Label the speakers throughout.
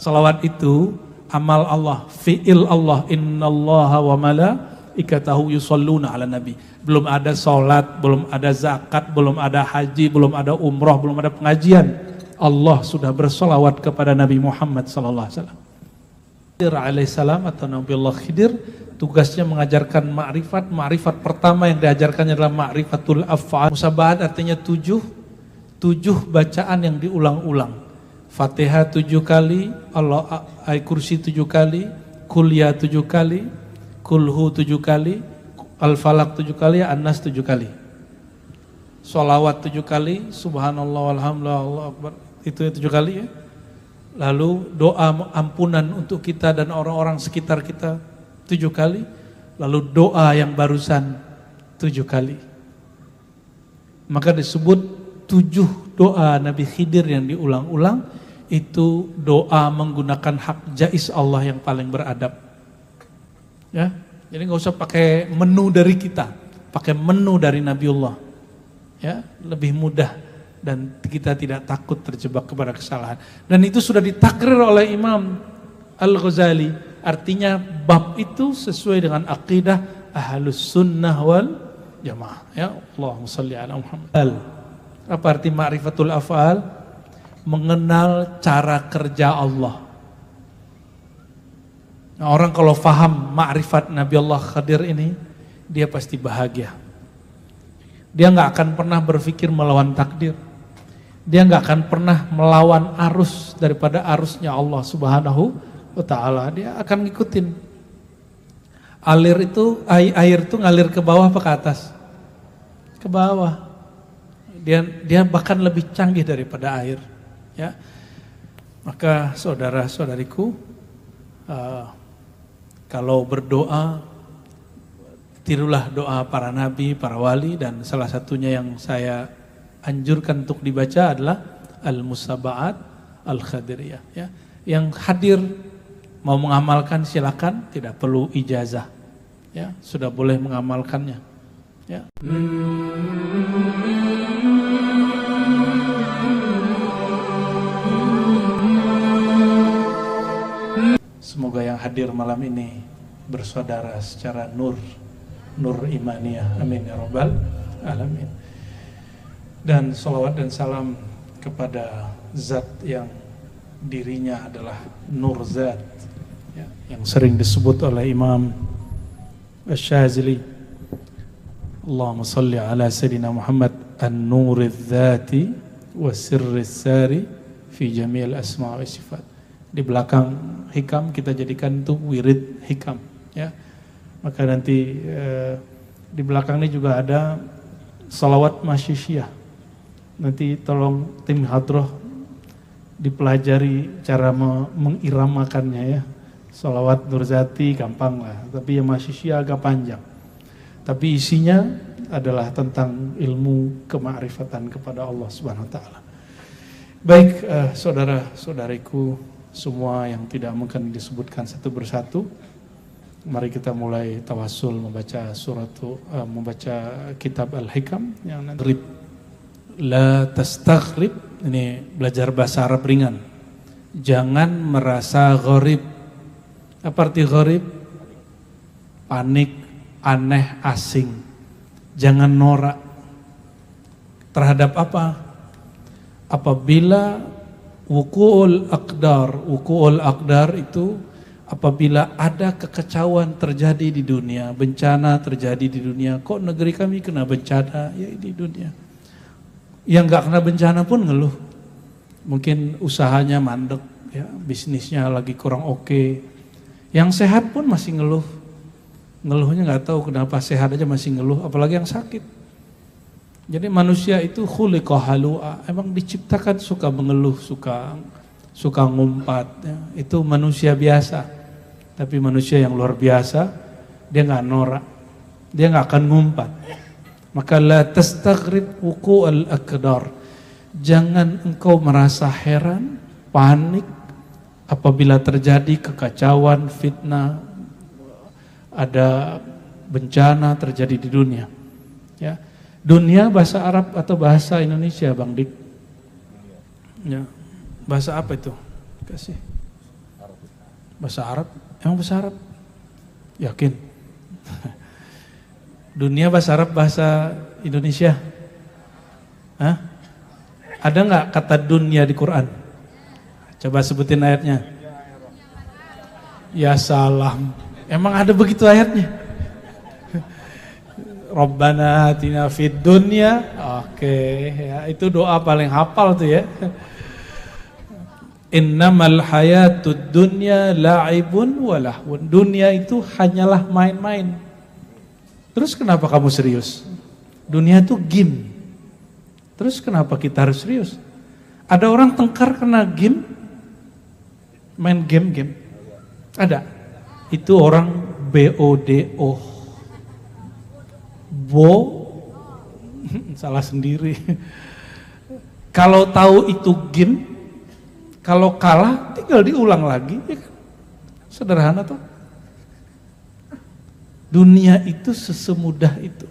Speaker 1: Salawat itu amal Allah, fi'il Allah, innallaha wa malaikatahu yusholluna ala nabi. Belum ada salat, belum ada zakat, belum ada haji, belum ada umroh, belum ada pengajian. Allah sudah bersolawat kepada Nabi Muhammad sallallahu alaihi wasallam. Khidir alaihissalam atau Nabiullah Khidir tugasnya mengajarkan ma'rifat. Ma'rifat pertama yang diajarkannya adalah ma'rifatul af'al. Musabahat artinya tujuh bacaan yang diulang-ulang. Fatihah 7 kali, Allah Kursi 7 kali, Kuliah 7 kali, Kulhu 7 kali, Al-Falaq 7 kali, An-Nas 7 kali. Sholawat 7 kali, Subhanallah walhamdulillah Allahu Akbar, itu 7 kali ya. Lalu doa ampunan untuk kita dan orang-orang sekitar kita 7 kali. Lalu doa yang barusan 7 kali. Maka disebut 7 doa Nabi Khidir yang diulang-ulang. Itu doa menggunakan hak jais Allah yang paling beradab. Ya, jadi nggak usah pakai menu dari kita, pakai menu dari Nabiullah. Ya, lebih mudah dan kita tidak takut terjebak kepada kesalahan. Dan itu sudah ditakrir oleh Imam Al-Ghazali. Artinya bab itu sesuai dengan akidah Ahlus Sunnah wal Jamaah. Ya, Allahumma shalli ala Muhammad. Apa arti ma'rifatul af'al? Mengenal cara kerja Allah. Nah, orang kalau faham ma'rifat Nabi Allah Khidir ini, dia pasti bahagia. Dia nggak akan pernah berpikir melawan takdir. Dia nggak akan pernah melawan arus daripada arusnya Allah Subhanahu wa Ta'ala. Dia akan ngikutin. Air itu ngalir ke bawah apa ke atas? Ke bawah. Dia bahkan lebih canggih daripada air. Ya, maka saudara-saudariku, kalau berdoa, tirulah doa para nabi, para wali, dan salah satunya yang saya anjurkan untuk dibaca adalah Al-Musabaat Al-Khadiriyah. Ya, yang hadir mau mengamalkan silakan, tidak perlu ijazah. Ya, sudah boleh mengamalkannya. Ya. Semoga yang hadir malam ini bersaudara secara nur imaniyah. Amin ya rabbal alamin. Dan salawat dan salam kepada zat yang dirinya adalah nur zat, ya, yang sering disebut oleh Imam Asy-Syadzili. Allahumma salli ala Sayyidina Muhammad an-nuriz zati wa sirris sari fi jami'il asma' wa sifat. Di belakang hikam kita jadikan itu wirid hikam, ya. Maka nanti di belakang ini juga ada salawat masyisyiyah. Nanti tolong tim hadroh dipelajari cara mengiramakannya, ya. Salawat Nurzati gampang lah, tapi yang masyisyiyah agak panjang. Tapi isinya adalah tentang ilmu kemakrifatan kepada Allah Subhanahu wa Ta'ala. Baik, saudara-saudariku semua yang tidak mungkin disebutkan satu persatu, mari kita mulai tawassul membaca membaca kitab Al-Hikam yang nanti la tastaghrib. Ini belajar bahasa Arab ringan. Jangan merasa gharib. Apa arti gharib? Panik, aneh, asing. Jangan norak. Terhadap apa? Apabila wuku'ul aqdar itu apabila ada kekacauan terjadi di dunia, bencana terjadi di dunia. Kok negeri kami kena bencana ya di dunia? Yang gak kena bencana pun ngeluh. Mungkin usahanya mandek, ya, bisnisnya lagi kurang oke. Yang sehat pun masih ngeluh. Ngeluhnya gak tahu kenapa, sehat aja masih ngeluh, apalagi yang sakit. Jadi manusia itu khuliqa halu'a, emang diciptakan suka mengeluh, suka ngumpat, ya. Itu manusia biasa. Tapi manusia yang luar biasa, dia nggak norak, dia nggak akan ngumpat. Maka la tastaghrib wuqu'al aqdar. Jangan engkau merasa heran, panik apabila terjadi kekacauan, fitnah, ada bencana terjadi di dunia, ya. Dunia bahasa Arab atau bahasa Indonesia, Bang Dik? Ya. Bahasa apa itu? Kasih. Bahasa Arab? Emang bahasa Arab? Yakin? Dunia bahasa Arab, bahasa Indonesia? Hah? Ada nggak kata dunia di Quran? Coba sebutin ayatnya. Ya salam. Emang ada begitu ayatnya? Rabbana atina fid dunya. Oke, ya, itu doa paling hafal tuh ya. Innamal hayatud dunya la'ibun wa lahwun. Dunia itu hanyalah main-main. Terus kenapa kamu serius? Dunia itu game. Terus kenapa kita harus serius? Ada orang tengkar kena game, main game. Ada. Itu orang BODO. Salah sendiri. Kalau tahu itu game, kalau kalah tinggal diulang lagi, ya kan? Sederhana tuh. Dunia itu sesemudah itu.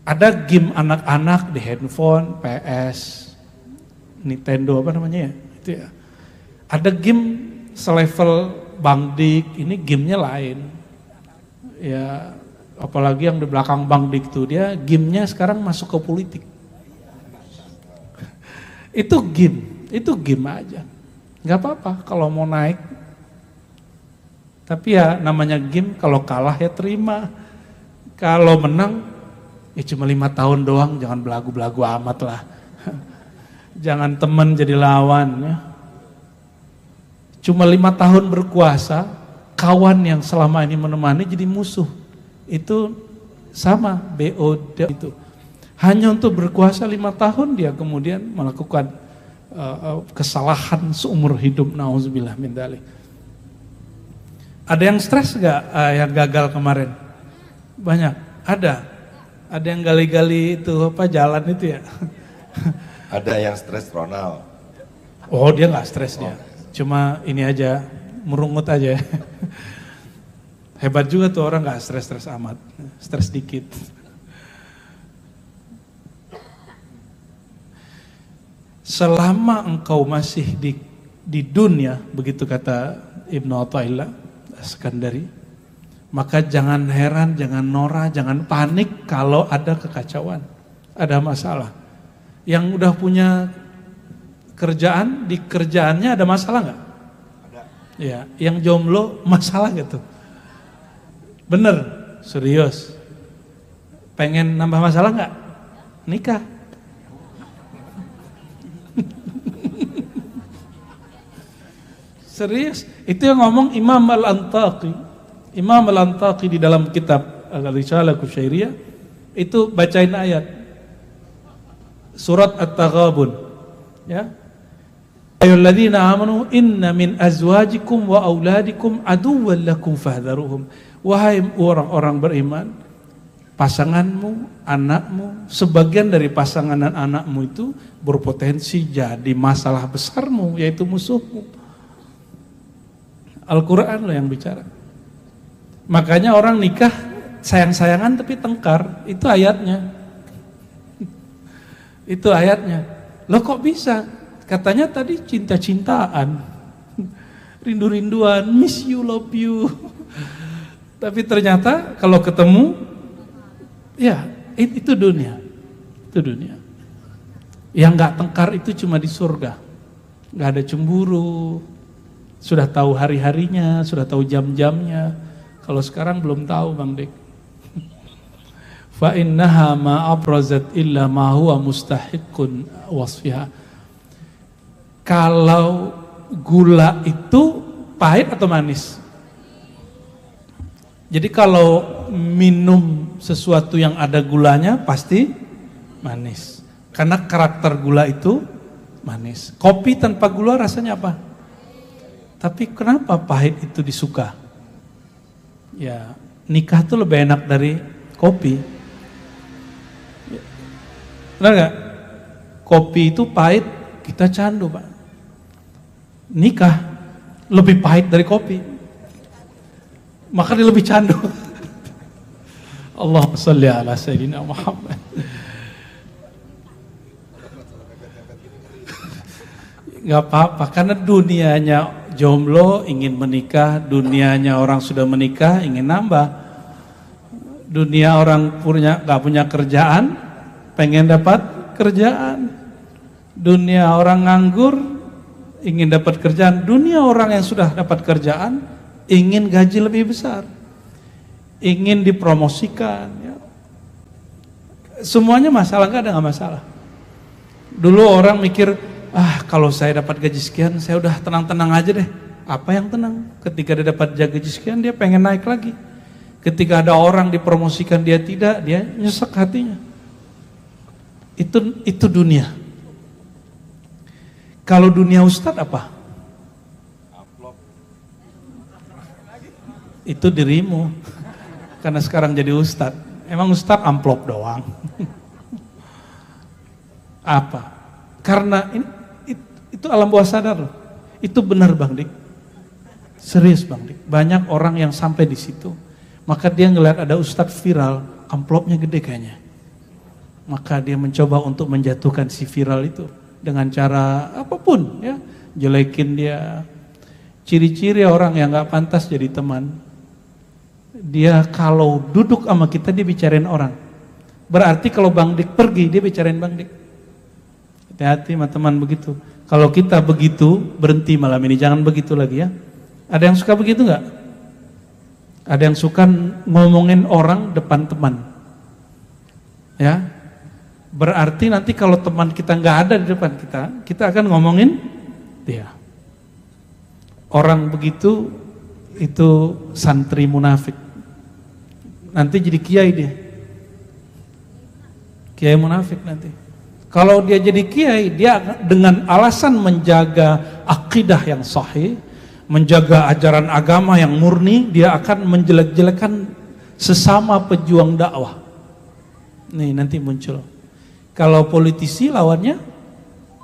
Speaker 1: Ada game anak-anak di handphone, PS, Nintendo apa namanya ya? Itu ya. Ada game selevel Bangdik, ini gamenya lain. Ya, apalagi yang di belakang Bangdik tuh, dia gamenya sekarang masuk ke politik. Itu game aja. Nggak apa-apa kalau mau naik. Tapi ya namanya game, kalau kalah ya terima. Kalau menang, ya cuma 5 tahun doang, jangan belagu-belagu amat lah. Jangan teman jadi lawan ya. Cuma 5 tahun berkuasa, kawan yang selama ini menemani jadi musuh. Itu sama, BOD itu. Hanya untuk berkuasa 5 tahun dia kemudian melakukan kesalahan seumur hidup. Nauzubillah min dzalik. Ada yang stres gak yang gagal kemarin? Banyak, ada. Ada yang gali-gali itu apa jalan itu ya?
Speaker 2: Ada yang stres Ronald.
Speaker 1: Oh dia gak stres dia. Cuma ini aja, merungut aja. Hebat juga tuh orang gak stres-stres amat. Stres dikit. Selama engkau masih di dunia, begitu kata Ibnu Athaillah As-Sakandari, maka jangan heran, jangan norak, jangan panik kalau ada kekacauan, ada masalah. Yang udah punya kerjaan, di kerjaannya ada masalah nggak? Ada. Ya, yang jomblo masalah gitu. Bener, serius. Pengen nambah masalah nggak? Nikah. Serius, itu yang ngomong Imam Al-Antaqi. Imam Al-Antaqi di dalam kitab Al-Risalah Kusyairiyah itu bacain ayat surat At-Taghabun, ya. Ayyuhalladzina amanu inna min azwajikum wa auladikum aduwwan lakum fahdharuhum. Wahai orang-orang beriman, pasanganmu, anakmu, sebagian dari pasangan dan anakmu itu berpotensi jadi masalah besarmu, yaitu musuhmu. Al-Quran loh yang bicara. Makanya orang nikah sayang-sayangan tapi tengkar, itu ayatnya. Itu ayatnya. Loh kok bisa? Katanya tadi cinta-cintaan, rindu-rinduan, miss you, love you. Tapi ternyata kalau ketemu, ya itu dunia. Itu dunia. Yang gak tengkar itu cuma di surga. Gak ada cemburu. Sudah tahu hari-harinya, sudah tahu jam-jamnya. Kalau sekarang belum tahu Bang Dik. Fa innaha ma abrazat illa ma huwa mustahiqqun wasfiha. Kalau gula itu pahit atau manis? Jadi kalau minum sesuatu yang ada gulanya pasti manis. Karena karakter gula itu manis. Kopi tanpa gula rasanya apa? Tapi kenapa pahit itu disuka? Ya, nikah tuh lebih enak dari kopi. Benar gak? Kopi itu pahit, kita candu Pak. Nikah lebih pahit dari kopi. Maka dia lebih candu. Allahumma sholli ala sayyidina Muhammad. Gak apa-apa, karena dunianya jomblo ingin menikah, dunianya orang sudah menikah ingin nambah. Dunia orang gak punya kerjaan, pengen dapat kerjaan. Dunia orang nganggur, ingin dapat kerjaan. Dunia orang yang sudah dapat kerjaan, ingin gaji lebih besar, ingin dipromosikan. Ya. Semuanya masalah, gak ada masalah. Dulu orang mikir, kalau saya dapat gaji sekian, saya udah tenang-tenang aja deh. Apa yang tenang? Ketika dia dapat gaji sekian, dia pengen naik lagi. Ketika ada orang dipromosikan dia tidak, dia nyesek hatinya. Itu dunia. Kalau dunia ustadz apa? Itu dirimu. Karena sekarang jadi ustadz. Emang ustadz amplop doang. Apa? Karena itu alam bawah sadar loh. Itu benar Bang Dik. Serius Bang Dik. Banyak orang yang sampai di situ. Maka dia ngeliat ada ustadz viral, amplopnya gede kayaknya. Maka dia mencoba untuk menjatuhkan si viral itu dengan cara apapun ya. Jelekin dia. Ciri-ciri orang yang gak pantas jadi teman. Dia kalau duduk sama kita dia bicarain orang. Berarti kalau Bang Dik pergi dia bicarain Bang Dik. Hati-hati sama teman begitu. Kalau kita begitu berhenti malam ini, jangan begitu lagi ya. Ada yang suka begitu nggak? Ada yang suka ngomongin orang depan teman. Ya. Berarti nanti kalau teman kita nggak ada di depan kita akan ngomongin dia. Orang begitu itu santri munafik. Nanti jadi kiai dia. Kiai munafik nanti. Kalau dia jadi kiai, dia dengan alasan menjaga akidah yang sahih, menjaga ajaran agama yang murni, dia akan menjelek-jelekan sesama pejuang dakwah. Nih nanti muncul. Kalau politisi lawannya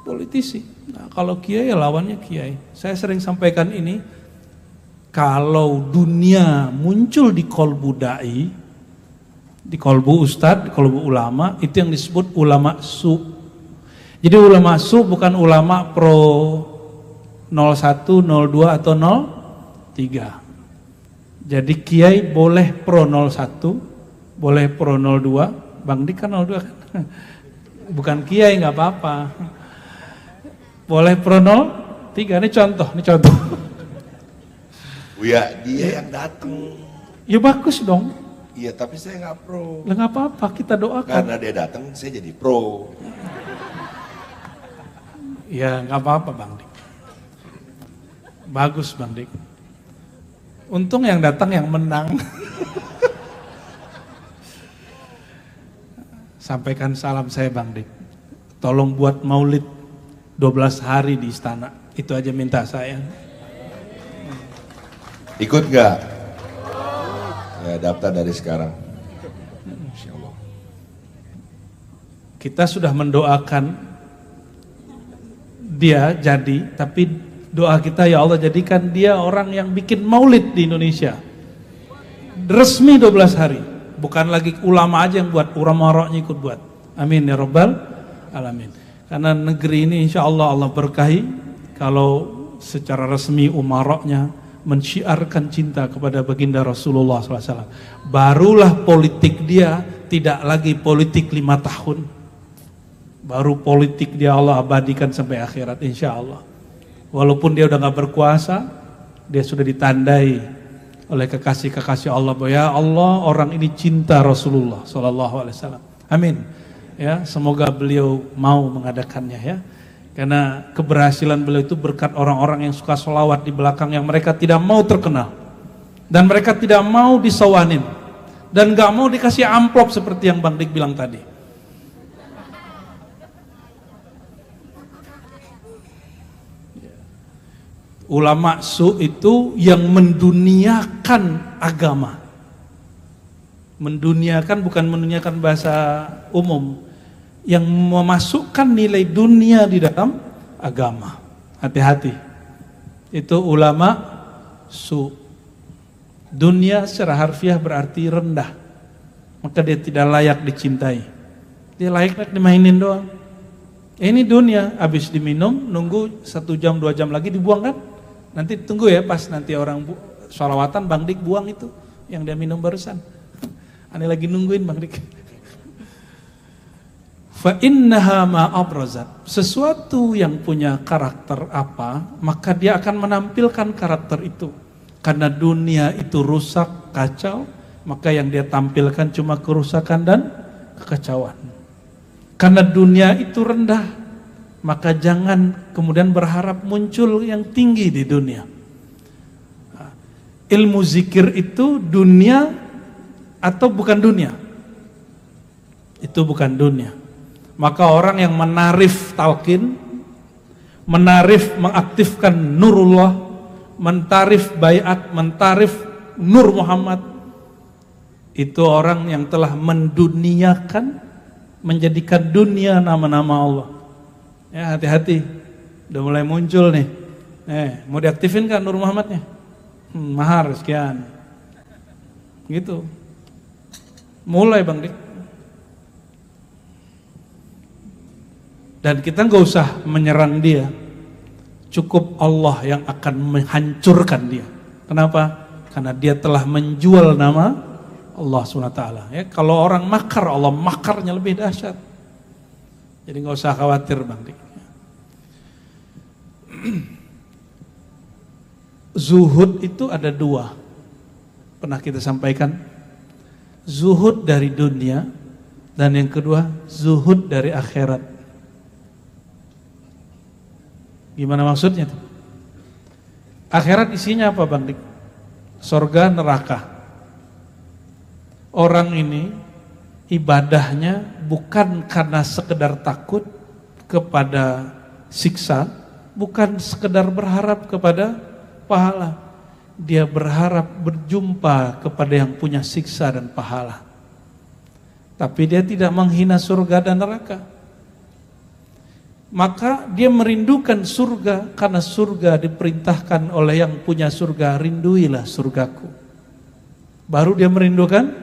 Speaker 1: politisi. Nah, kalau kiai ya lawannya kiai. Saya sering sampaikan ini, kalau dunia muncul di kolbu dai, di kolbu ustadz, di kolbu ulama, itu yang disebut ulama su. Jadi ulama su bukan ulama pro 01, 02 atau 03. Jadi kiai boleh pro 01, boleh pro 02, Bang Dik kan 02 kan? Bukan kiai nggak apa-apa. Boleh pro 03, ini contoh.
Speaker 2: Buya, dia yang datang.
Speaker 1: Ya bagus dong.
Speaker 2: Iya, tapi saya nggak pro.
Speaker 1: Lah nggak apa-apa, kita doakan.
Speaker 2: Karena dia datang, saya jadi pro.
Speaker 1: Ya nggak apa-apa Bang Dik. Bagus Bang Dik. Untung yang datang yang menang. Sampaikan salam saya Bang Dik. Tolong buat maulid 12 hari di istana. Itu aja minta saya.
Speaker 2: Ikut nggak? Ya daftar dari sekarang. Insya Allah.
Speaker 1: Kita sudah mendoakan dia jadi, tapi doa kita ya Allah jadikan dia orang yang bikin maulid di Indonesia. Resmi 12 hari. Bukan lagi ulama aja yang buat, ulama-ulamanya ikut buat. Amin ya Rabbal Alamin. Karena negeri ini insya Allah Allah berkahi kalau secara resmi umaroknya mensyiarkan cinta kepada baginda Rasulullah SAW. Barulah politik dia tidak lagi politik 5 tahun. Baru politik dia Allah abadikan sampai akhirat insya Allah. Walaupun dia udah gak berkuasa, dia sudah ditandai oleh kekasih-kekasih Allah bahwa ya Allah orang ini cinta Rasulullah SAW. Amin. Ya, semoga beliau mau mengadakannya ya. Karena keberhasilan beliau itu berkat orang-orang yang suka sholawat di belakang yang mereka tidak mau terkenal. Dan mereka tidak mau disawanin. Dan gak mau dikasih amplop seperti yang Bang Dik bilang tadi. Ulama su itu yang menduniakan agama. Menduniakan bukan menduniakan bahasa umum. Yang memasukkan nilai dunia di dalam agama. Hati-hati. Itu ulama su. Dunia secara harfiah berarti rendah. Maka dia tidak layak dicintai. Dia layak dimainin doang. Ini dunia, habis diminum, nunggu 1 jam 2 jam lagi dibuang kan? Nanti tunggu ya pas nanti orang sholawatan Bang Dik buang itu yang dia minum barusan. Aneh lagi nungguin Bang Dik. Fa innaha ma abrazat. Sesuatu yang punya karakter apa, maka dia akan menampilkan karakter itu. Karena dunia itu rusak, kacau, maka yang dia tampilkan cuma kerusakan dan kekacauan. Karena dunia itu rendah, maka jangan kemudian berharap muncul yang tinggi di dunia. Ilmu zikir itu dunia atau bukan dunia? Itu bukan dunia. Maka orang yang menarif talqin, menarif mengaktifkan nurullah, mentarif baiat, mentarif nur Muhammad, itu orang yang telah menduniakan, menjadikan dunia nama-nama Allah. Ya hati-hati, udah mulai muncul nih. Mau diaktifin kan nur Muhammadnya? Mahar sekian. Gitu. Mulai Bang Dik. Dan kita nggak usah menyerang dia, cukup Allah yang akan menghancurkan dia. Kenapa? Karena dia telah menjual nama Allah SWT. Ya, kalau orang makar, Allah makarnya lebih dahsyat. Jadi nggak usah khawatir Bang Dik. Zuhud itu ada dua, pernah kita sampaikan. Zuhud dari dunia, dan yang kedua zuhud dari akhirat. Gimana maksudnya tuh? Akhirat isinya apa Bang Dik? Surga, neraka. Orang ini ibadahnya bukan karena sekedar takut kepada siksa, bukan sekedar berharap kepada pahala. Dia berharap berjumpa kepada yang punya siksa dan pahala. Tapi dia tidak menghina surga dan neraka. Maka dia merindukan surga, karena surga diperintahkan oleh yang punya surga, rinduilah surgaku. Baru dia merindukan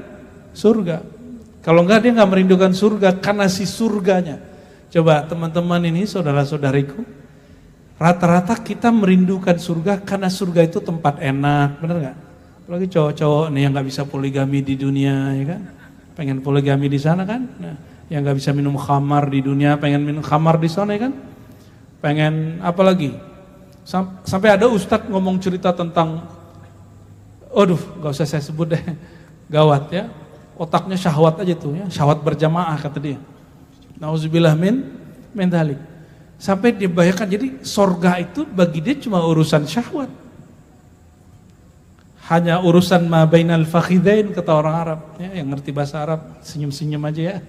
Speaker 1: surga. Kalau enggak dia enggak merindukan surga karena si surganya. Coba teman-teman ini, saudara-saudariku, rata-rata kita merindukan surga karena surga itu tempat enak, benar enggak? Apalagi cowok-cowok nih yang enggak bisa poligami di dunia, ya kan? Pengen poligami di sana kan? Nah, yang nggak bisa minum khamar di dunia, pengen minum khamar di sana ya kan? Pengen apa lagi? Sampai ada ustadz ngomong cerita tentang, aduh nggak usah saya sebut deh, gawat ya, otaknya syahwat aja tuh ya, syahwat berjamaah kata dia. Nauzubillah min dhalik. Sampai dia bayangkan, jadi sorga itu bagi dia cuma urusan syahwat. Hanya urusan ma bainal fakhidain kata orang Arab ya, yang ngerti bahasa Arab senyum-senyum aja ya.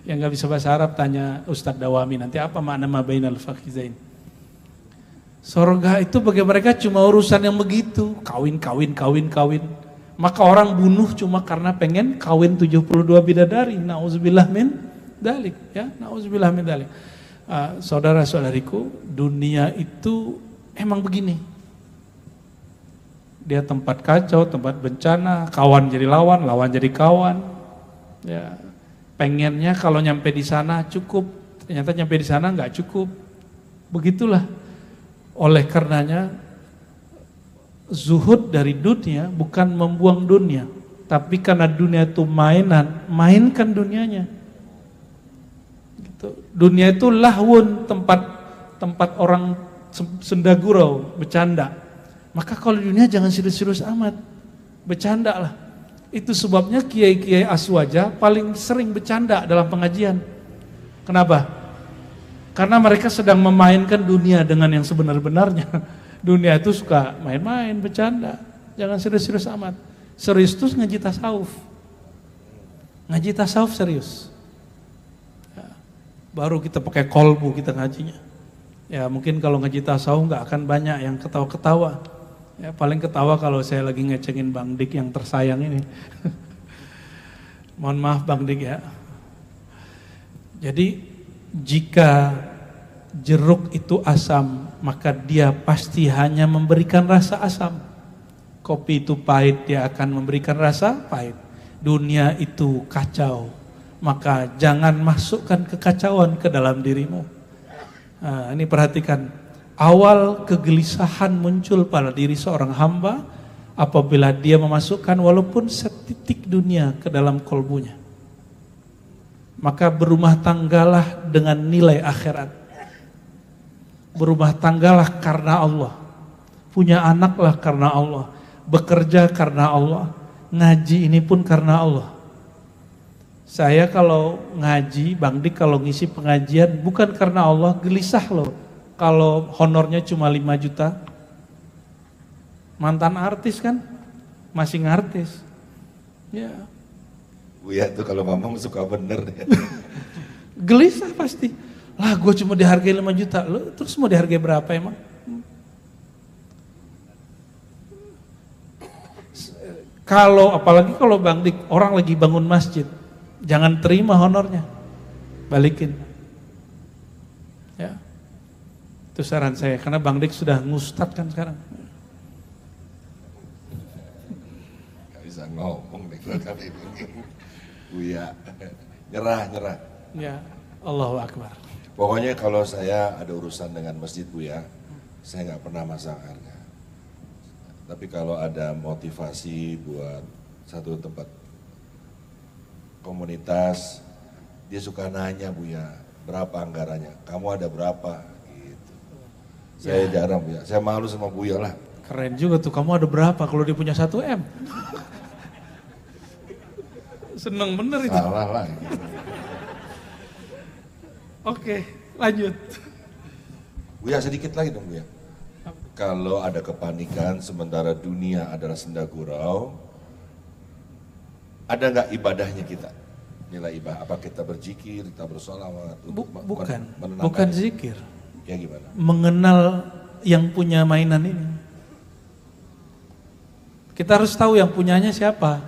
Speaker 1: Yang gak bisa bahasa Arab tanya Ustadz Dawami nanti apa makna ma bainal fakhizain. Surga itu bagi mereka cuma urusan yang begitu, kawin. Maka orang bunuh cuma karena pengen kawin 72 bidadari. Nauzubillah min dzalik ya, nauzubillah min dzalik. Saudara-saudariku, dunia itu emang begini. Dia tempat kacau, tempat bencana, kawan jadi lawan, lawan jadi kawan. Ya. Pengennya kalau nyampe di sana cukup, ternyata nyampe di sana nggak cukup. Begitulah. Oleh karenanya zuhud dari dunia bukan membuang dunia, tapi karena dunia itu mainan, mainkan dunianya. Gitu. Dunia itu lahwun, tempat orang sendagurau, bercanda. Maka kalau dunia jangan serius-serius amat, bercanda lah. Itu sebabnya kiai-kiai aswaja paling sering bercanda dalam pengajian. Kenapa? Karena mereka sedang memainkan dunia dengan yang sebenar-benarnya. Dunia itu suka main-main, bercanda. Jangan serius-serius amat. Serius itu ngaji tasawuf. Ngaji tasawuf serius. Ya, baru kita pakai kolbu kita ngajinya. Ya mungkin kalau ngaji tasawuf nggak akan banyak yang ketawa-ketawa. Ya paling ketawa kalau saya lagi ngecengin Bang Dik yang tersayang ini. Mohon maaf Bang Dik ya. Jadi jika jeruk itu asam, maka dia pasti hanya memberikan rasa asam. Kopi itu pahit, dia akan memberikan rasa pahit. Dunia itu kacau, maka jangan masukkan kekacauan ke dalam dirimu. Nah, ini perhatikan. awal kegelisahan muncul pada diri seorang hamba apabila dia memasukkan walaupun setitik dunia ke dalam kolbunya. Maka berumah tanggalah dengan nilai akhirat. Berumah tanggalah karena Allah. Punya anaklah karena Allah. Bekerja karena Allah. Ngaji ini pun karena Allah. Saya kalau ngaji, Bang Dik kalau ngisi pengajian bukan karena Allah, gelisah loh. Kalau honornya cuma 5 juta. Mantan artis kan, masih ngartis. Ya.
Speaker 2: Buya tuh kalau ngomong suka bener ya.
Speaker 1: Gelisah pasti. Lah gue cuma dihargai 5 juta, lo terus mau dihargai berapa emang? Kalau apalagi kalau Bang Dik orang lagi bangun masjid, jangan terima honornya, balikin. Ya, itu saran saya karena Bang Dik sudah ngustad kan sekarang.
Speaker 2: Gak bisa ngomong deh kalau kali ini. Buya, nyerah.
Speaker 1: Ya, Allahu Akbar.
Speaker 2: Pokoknya kalau saya ada urusan dengan masjid Buya, saya nggak pernah masang harga. Tapi kalau ada motivasi buat satu tempat komunitas, dia suka nanya Buya, berapa anggarannya? Kamu ada berapa? Gitu. Saya jarang Buya, saya malu sama Buya lah.
Speaker 1: Keren juga tuh, kamu ada berapa kalau dia punya 1 M? Seneng bener itu.
Speaker 2: Salah lah. Gitu.
Speaker 1: Oke, lanjut.
Speaker 2: Buya sedikit lagi dong Buya. Kalau ada kepanikan sementara dunia adalah senda gurau, ada nggak ibadahnya kita? Nilai ibadah, apa kita berzikir, kita bersolawat?
Speaker 1: Bukan zikir.
Speaker 2: Ya gimana?
Speaker 1: Mengenal yang punya mainan ini. Kita harus tahu yang punyanya siapa.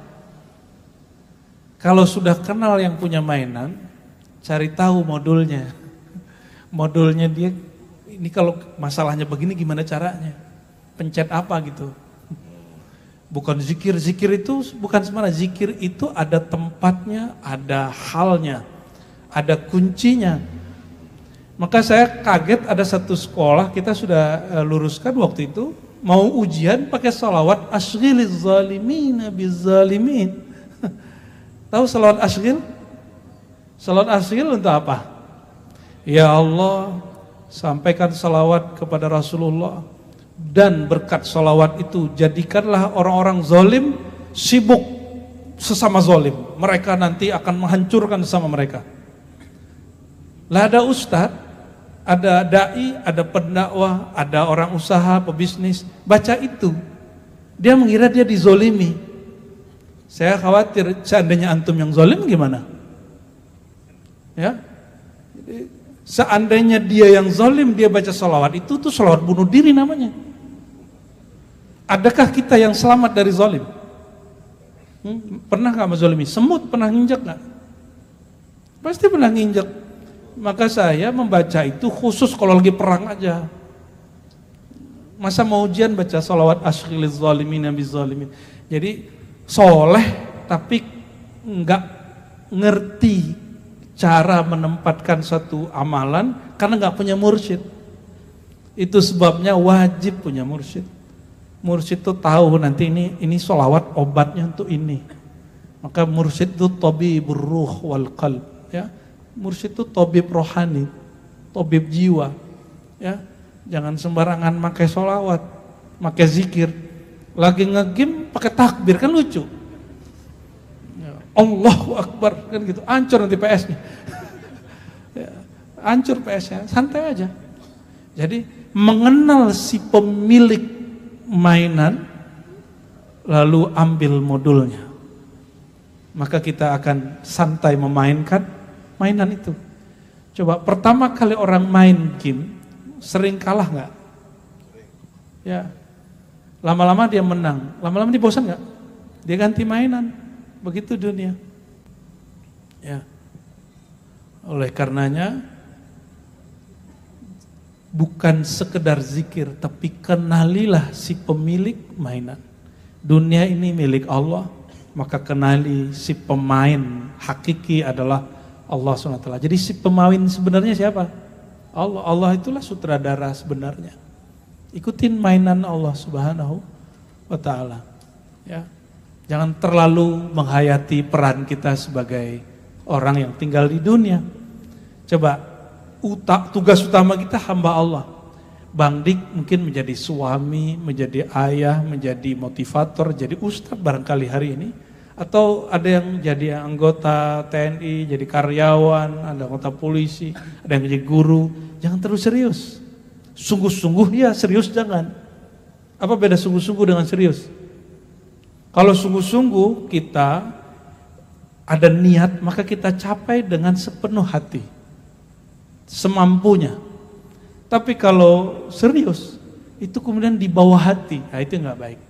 Speaker 1: Kalau sudah kenal yang punya mainan, cari tahu modulnya. Modulnya dia, ini kalau masalahnya begini gimana caranya? Pencet apa gitu. Bukan zikir, zikir itu bukan sembarang. Zikir itu ada tempatnya, ada halnya, ada kuncinya. Maka saya kaget ada satu sekolah, kita sudah luruskan waktu itu, mau ujian pakai salawat asghiliz zalimina bizzalimin. Tahu salawat asghil? Salawat asghil untuk apa? Ya Allah, sampaikan salawat kepada Rasulullah dan berkat salawat itu jadikanlah orang-orang zalim sibuk sesama zalim. Mereka nanti akan menghancurkan sama mereka. Lah ada ustadz, ada dai, ada pendakwah, ada orang usaha, pebisnis, baca itu. Dia mengira dia dizolimi. Saya khawatir seandainya antum yang zalim gimana? Ya. Seandainya dia yang zalim, dia baca salawat itu tuh salawat bunuh diri namanya. Adakah kita yang selamat dari zalim? Pernah nggak menzalimi? Semut pernah nginjak nggak? Pasti pernah nginjak. Maka saya membaca itu khusus kalau lagi perang aja. Masa mau ujian baca salawat asghiliz zalimina bizzalimin. Jadi soleh tapi nggak ngerti cara menempatkan satu amalan karena nggak punya mursyid. Itu sebabnya wajib punya mursyid. Mursyid itu tahu nanti ini sholawat obatnya untuk ini. Maka mursyid itu tabibur ruh wal qalb, ya. Mursyid itu tabib rohani, tabib jiwa, ya. Jangan sembarangan pakai sholawat, pakai zikir. Lagi ngegim pakai takbir kan lucu. Allahu Akbar kan gitu, hancur nanti PS-nya. Ya, hancur PS-nya, santai aja. Jadi mengenal si pemilik mainan lalu ambil modulnya. Maka kita akan santai memainkan mainan itu. Coba pertama kali orang main game sering kalah nggak? Ya. Lama-lama dia menang, lama-lama dia bosan nggak? Dia ganti mainan. Begitu dunia. Ya. Oleh karenanya bukan sekedar zikir tapi kenalilah si pemilik mainan. Dunia ini milik Allah, maka kenali si pemain hakiki adalah Allah SWT. Jadi si pemain sebenarnya siapa? Allah itulah sutradara sebenarnya. Ikutin mainan Allah Subhanahu wa taala. Ya. Jangan terlalu menghayati peran kita sebagai orang yang tinggal di dunia. Coba tugas utama kita hamba Allah. Bang Dik mungkin menjadi suami, menjadi ayah, menjadi motivator, jadi ustadz barangkali hari ini. Atau ada yang jadi anggota TNI, jadi karyawan, ada anggota polisi, ada yang jadi guru. Jangan terlalu serius. Sungguh-sungguh ya, serius jangan. Apa beda sungguh-sungguh dengan serius? Kalau sungguh-sungguh kita ada niat, maka kita capai dengan sepenuh hati. Semampunya. Tapi kalau serius, itu kemudian di bawah hati, nah itu nggak baik.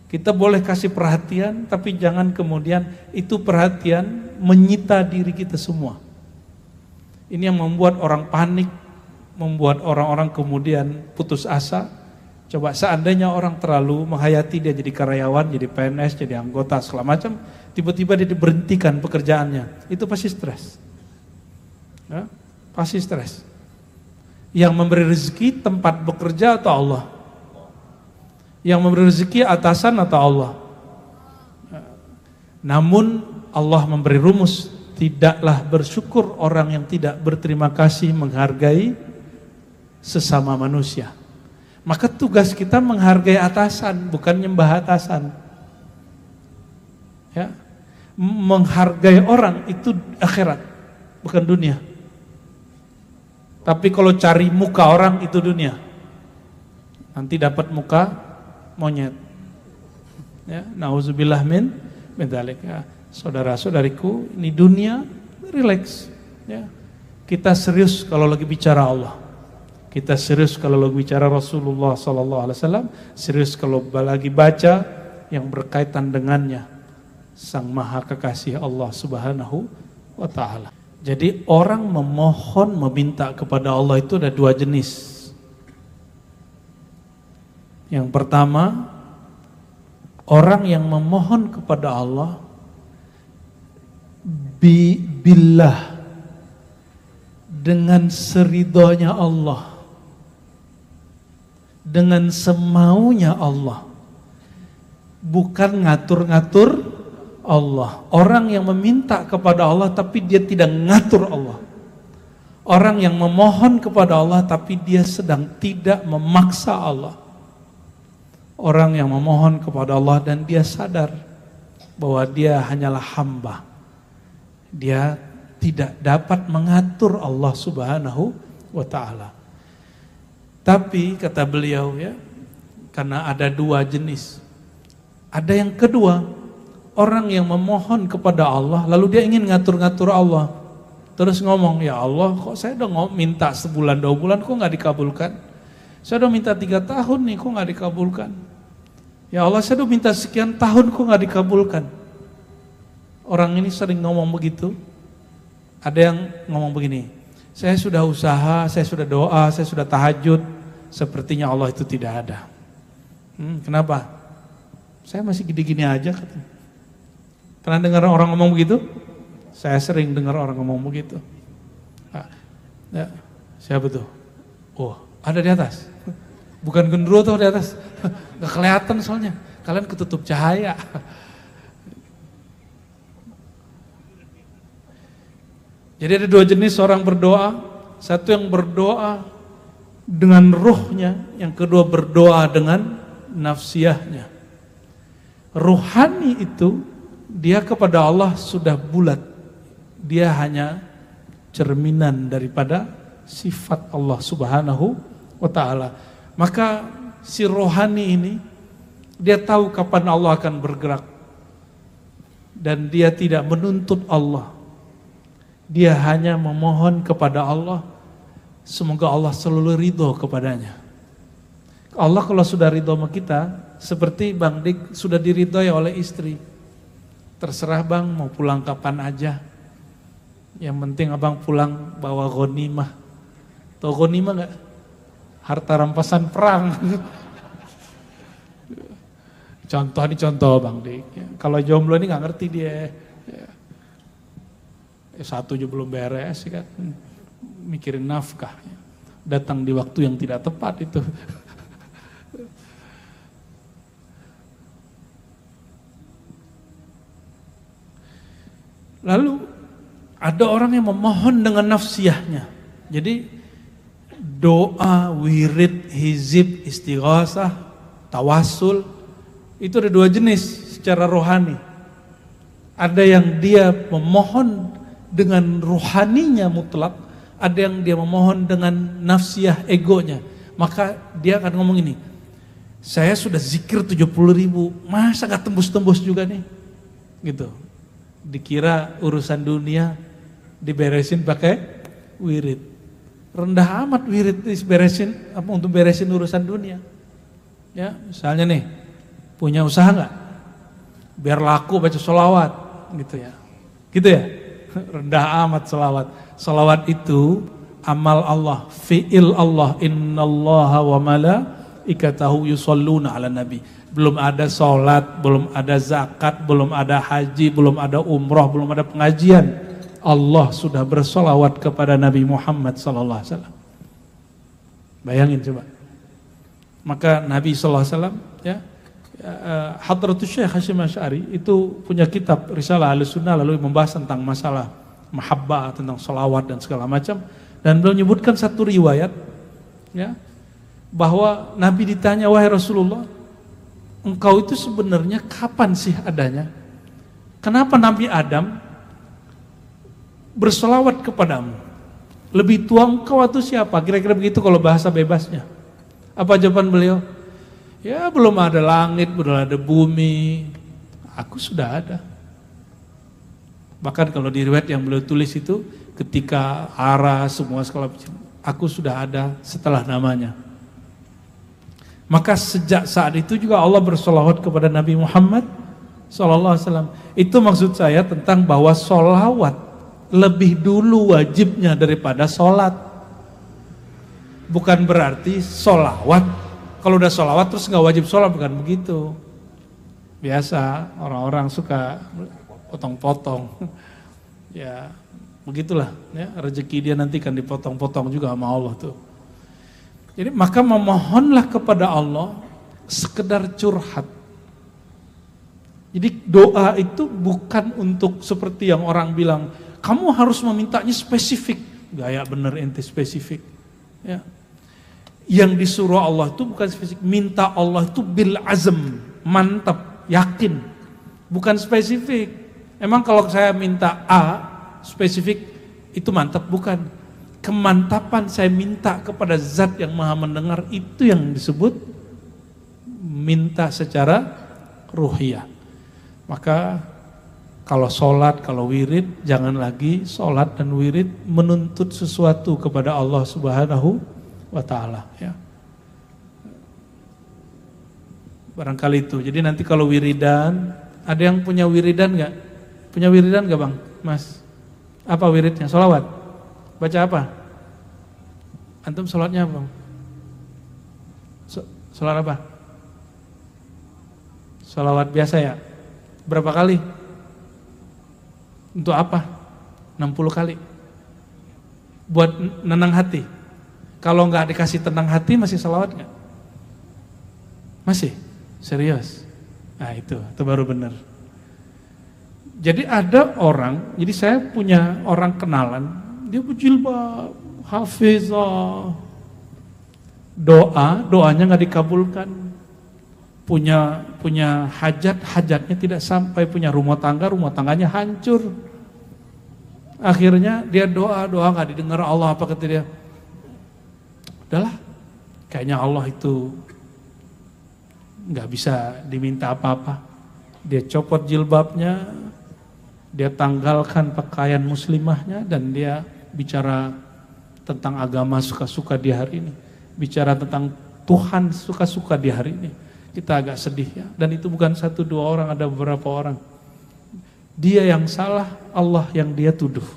Speaker 1: Kita boleh kasih perhatian, tapi jangan kemudian itu perhatian menyita diri kita semua. Ini yang membuat orang panik, membuat orang-orang kemudian putus asa. Coba seandainya orang terlalu menghayati dia jadi karyawan, jadi PNS, jadi anggota segala macam, tiba-tiba dia diberhentikan pekerjaannya, itu pasti stres. Ya, pasti stres. Yang memberi rezeki tempat bekerja atau Allah? Yang memberi rezeki atasan atau Allah? Namun Allah memberi rumus, tidaklah bersyukur orang yang tidak berterima kasih menghargai sesama manusia. Maka tugas kita menghargai atasan, bukan nyembah atasan. Ya. Menghargai orang itu akhirat, bukan dunia. Tapi kalau cari muka orang itu dunia. Nanti dapat muka monyet. Ya, nauzubillah min dzalik. Ya, saudara-saudariku, ini dunia, relax. Ya. Kita serius kalau lagi bicara Allah. Kita serius kalau lagi bicara Rasulullah SAW. Serius kalau lagi baca yang berkaitan dengannya. Sang Maha Kekasih Allah Subhanahu wa Ta'ala. Jadi orang memohon, meminta kepada Allah itu ada dua jenis. Yang pertama, orang yang memohon kepada Allah billah, dengan seridhonya Allah, dengan semaunya Allah, bukan ngatur-ngatur Allah. Orang yang meminta kepada Allah tapi dia tidak ngatur Allah. Orang yang memohon kepada Allah tapi dia sedang tidak memaksa Allah. Orang yang memohon kepada Allah dan dia sadar bahwa dia hanyalah hamba. Dia tidak dapat mengatur Allah Subhanahu wa Ta'ala. Tapi kata beliau ya, karena ada dua jenis. Ada yang kedua, orang yang memohon kepada Allah lalu dia ingin ngatur-ngatur Allah. Terus ngomong, ya Allah kok saya udah minta sebulan 2 bulan kok gak dikabulkan. Saya udah minta 3 tahun nih kok gak dikabulkan. Ya Allah saya udah minta sekian tahun kok gak dikabulkan. Orang ini sering ngomong begitu. Ada yang ngomong begini, saya sudah usaha, saya sudah doa, saya sudah tahajud, sepertinya Allah itu tidak ada. Kenapa? Saya masih gini-gini aja katanya. Pernah dengar orang ngomong begitu? Saya sering dengar orang ngomong begitu. Ya, siapa tuh? Oh, ada di atas. Bukan gendruwo tuh di atas. Gak kelihatan soalnya. Kalian ketutup cahaya. Jadi ada dua jenis orang berdoa. Satu yang berdoa dengan ruhnya, yang kedua berdoa dengan nafsiyahnya. Ruhani itu dia kepada Allah sudah bulat. Dia hanya cerminan daripada sifat Allah Subhanahu wa Ta'ala. Maka si rohani ini dia tahu kapan Allah akan bergerak. Dan dia tidak menuntut Allah. Dia hanya memohon kepada Allah, semoga Allah selalu ridho kepadanya. Allah kalau sudah ridho sama kita, seperti Bang Dik sudah diridhoi oleh istri. Terserah Bang mau pulang kapan aja. Yang penting Abang pulang bawa ghanimah. Tahu ghanimah gak? Harta rampasan perang. Contoh Bang Dik. Kalau jomblo ini gak ngerti dia. S1 aja belum beres kan. mikirin nafkah. Datang di waktu yang tidak tepat itu. Lalu ada orang yang memohon dengan nafsiyahnya. Jadi doa, wirid, hizib, istighasah, tawassul itu ada dua jenis secara rohani. Ada yang dia memohon dengan rohaninya mutlak, ada yang dia memohon dengan nafsiyah egonya. Maka dia akan ngomong ini, saya sudah zikir 70.000, masa gak tembus-tembus juga nih? Gitu. Dikira urusan dunia diberesin pakai wirid. Rendah amat wirid diberesin apa untuk beresin urusan dunia. Ya, misalnya nih, punya usaha nggak? Biar laku baca sholawat, gitu ya. Gitu ya? Rendah amat sholawat. Sholawat itu amal Allah, fi'il Allah. Innallaha wa malaikatahu yusholluna ala nabi. Belum ada sholat, belum ada zakat, belum ada haji, belum ada umroh, belum ada pengajian. Allah sudah bersolawat kepada Nabi Muhammad sallallahu alaihi wasallam. Bayangin coba. Maka Nabi sallallahu alaihi wasallam ya, Hadratus Syekh Hasyim Asy'ari itu punya kitab Risalah Ahlussunnah, lalu membahas tentang masalah mahabbah, tentang solawat dan segala macam, dan beliau menyebutkan satu riwayat ya, bahwa Nabi ditanya, wahai Rasulullah, engkau itu sebenarnya kapan sih adanya? Kenapa Nabi Adam bersolawat kepadamu? Lebih tua engkau atau siapa? Kira-kira begitu kalau bahasa bebasnya. Apa jawaban beliau? Ya belum ada langit, belum ada bumi, aku sudah ada. Bahkan kalau di riwayat yang beliau tulis itu, ketika ara semua segala macam, aku sudah ada setelah namanya. Maka sejak saat itu juga Allah bersolawat kepada Nabi Muhammad SAW. Itu maksud saya tentang bahwa solawat lebih dulu wajibnya daripada sholat. Bukan berarti solawat, kalau udah solawat terus nggak wajib sholat, bukan begitu. Biasa orang-orang suka potong-potong. Ya begitulah ya, rezeki dia nanti kan dipotong-potong juga sama Allah tuh. Jadi maka memohonlah kepada Allah sekedar curhat. Jadi doa itu bukan untuk seperti yang orang bilang, kamu harus memintanya spesifik. Gaya bener ente spesifik. Ya. Yang disuruh Allah itu bukan spesifik, minta Allah itu bil azm, mantap, yakin. Bukan spesifik. Emang kalau saya minta A, spesifik itu mantap, bukan. Kemantapan saya minta kepada zat yang maha mendengar, itu yang disebut minta secara ruhiyah. Maka kalau sholat, kalau wirid, jangan lagi sholat dan wirid menuntut sesuatu kepada Allah Subhanahu wa ta'ala ya. Barangkali itu. Jadi nanti kalau wiridan, ada yang punya wiridan gak? Punya wiridan gak Bang? Mas? Apa wiridnya? Sholawat? Baca apa? Antum sholatnya apa? Sholat apa? Sholawat biasa ya? Berapa kali? Untuk apa? 60 kali. Buat nenang hati. Kalau nggak dikasih tenang hati masih sholawat nggak? Masih? Serius? Nah itu baru benar. Jadi ada orang, jadi saya punya orang kenalan, dia berjilbab, hafizah, doanya nggak dikabulkan, punya hajatnya tidak sampai, punya rumah tangganya hancur. Akhirnya dia doa nggak didengar Allah, apa kata dia? Udahlah, kayaknya Allah itu nggak bisa diminta apa-apa. Dia copot jilbabnya, dia tanggalkan pakaian muslimahnya, dan dia bicara tentang agama suka-suka di hari ini, bicara tentang Tuhan suka-suka di hari ini. Kita agak sedih ya, dan itu bukan 1-2 orang, ada beberapa orang. Dia yang salah, Allah yang dia tuduh.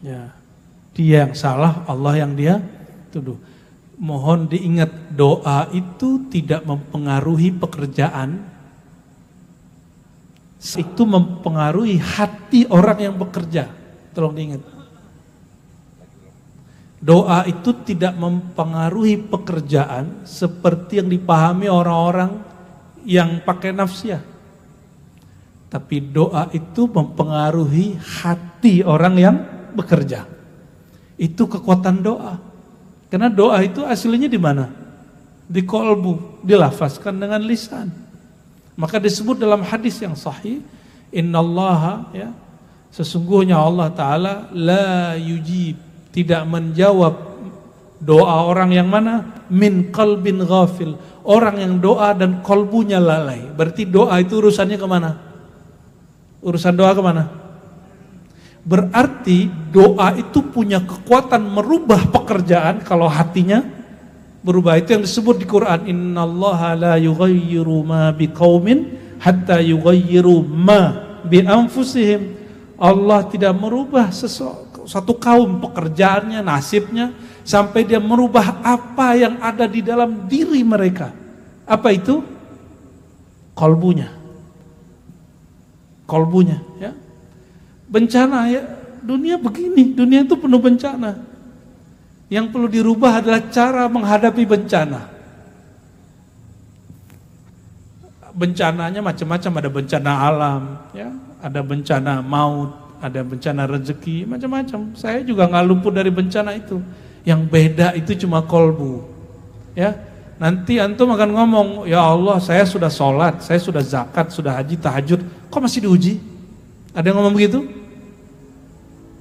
Speaker 1: Ya, dia yang salah, Allah yang dia tuduh. Mohon diingat, doa itu tidak mempengaruhi pekerjaan, itu mempengaruhi hati orang yang bekerja. Tolong diingat. Doa itu tidak mempengaruhi pekerjaan seperti yang dipahami orang-orang yang pakai nafsiyah. Tapi doa itu mempengaruhi hati orang yang bekerja. Itu kekuatan doa. Karena doa itu aslinya di mana? Di kolbu, dilafazkan dengan lisan. Maka disebut dalam hadis yang sahih, innallaha, ya, sesungguhnya Allah Ta'ala la yujib, tidak menjawab doa orang yang mana? Min qalbin ghafil, orang yang doa dan kolbunya lalai. Berarti doa itu urusannya kemana? Urusan doa kemana? Berarti doa itu punya kekuatan merubah pekerjaan kalau hatinya berubah. Itu yang disebut di Quran, innallaha la yughayyiru ma biqaumin hatta yughayyiru ma bi anfusihim. Allah tidak merubah satu kaum pekerjaannya, nasibnya, sampai dia merubah apa yang ada di dalam diri mereka. Apa itu? Kolbunya. Kolbunya, ya. Bencana, ya. Dunia begini, dunia itu penuh bencana. Yang perlu dirubah adalah cara menghadapi bencana. Bencananya macam-macam, ada bencana alam, ya, ada bencana maut, ada bencana rezeki, macam-macam. Saya juga nggak luput dari bencana itu. Yang beda itu cuma kolbu. Ya, nanti antum akan ngomong, ya Allah, saya sudah sholat, saya sudah zakat, sudah haji, tahajud, kok masih diuji? Ada yang ngomong begitu?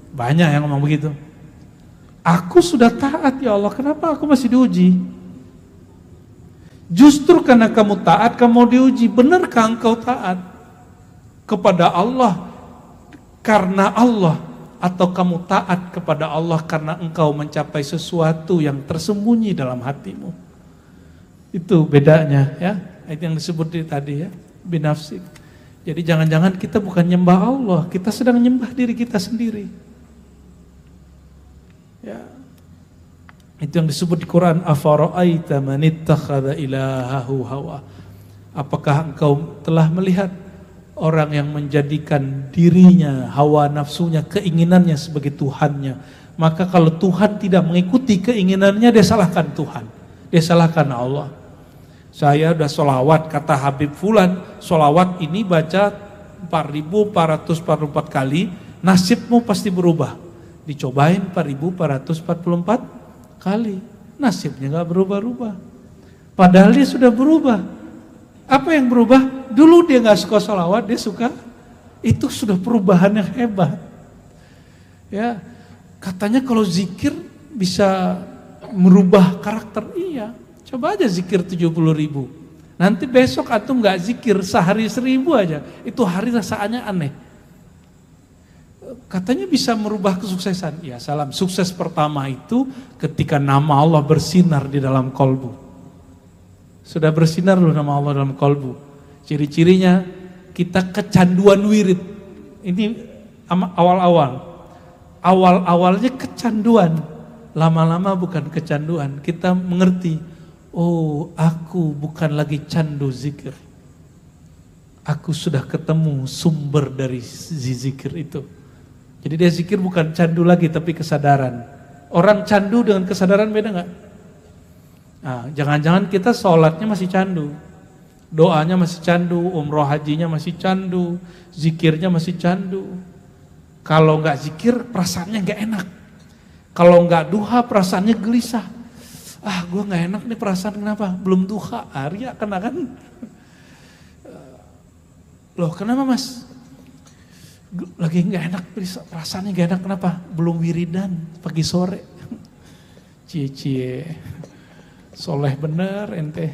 Speaker 1: Banyak yang ngomong begitu. Aku sudah taat ya Allah, kenapa aku masih diuji? Justru karena kamu taat, kamu diuji. Benarkah engkau taat kepada Allah karena Allah, atau kamu taat kepada Allah karena engkau mencapai sesuatu yang tersembunyi dalam hatimu? Itu bedanya, ya. Itu yang disebut tadi, ya, binafsik. Jadi jangan-jangan kita bukan nyembah Allah, kita sedang nyembah diri kita sendiri. Ya. Itu yang disebut di Quran, afara'aita man ittakhadha ilahahu hawa. Apakah engkau telah melihat orang yang menjadikan dirinya, hawa nafsunya, keinginannya sebagai Tuhannya? Maka kalau Tuhan tidak mengikuti keinginannya, dia salahkan Tuhan, dia salahkan Allah. Saya udah sholawat, kata Habib Fulan, sholawat ini baca 4.444 kali, nasibmu pasti berubah. Dicobain 4.444 kali, nasibnya gak berubah-ubah. Padahal dia sudah berubah. Apa yang berubah? Dulu dia gak suka sholawat, dia suka. Itu sudah perubahan yang hebat. Ya, katanya kalau zikir bisa merubah karakter. Iya, coba aja zikir 70.000. Nanti besok antum gak zikir sehari 1.000 aja, itu hari rasaannya aneh. Katanya bisa merubah kesuksesan. Ya salam, sukses pertama itu ketika nama Allah bersinar di dalam kolbu. Sudah bersinar loh nama Allah dalam kolbu. Ciri-cirinya kita kecanduan wirid. Ini awal-awal. Awal-awalnya kecanduan. Lama-lama bukan kecanduan. Kita mengerti, oh aku bukan lagi candu zikir. Aku sudah ketemu sumber dari zikir itu. Jadi dia zikir bukan candu lagi tapi kesadaran. Orang candu dengan kesadaran beda nggak? Nah, jangan-jangan kita sholatnya masih candu, doanya masih candu, umroh hajinya masih candu, zikirnya masih candu. Kalau nggak zikir perasaannya nggak enak. Kalau nggak duha perasaannya gelisah. Ah, gue nggak enak nih perasaan, kenapa? Belum duha, Arya kena kan? Loh kenapa mas? Lagi nggak enak, perasaannya nggak enak, kenapa? Belum wiridan pagi sore. Cie-cie, soleh bener ente.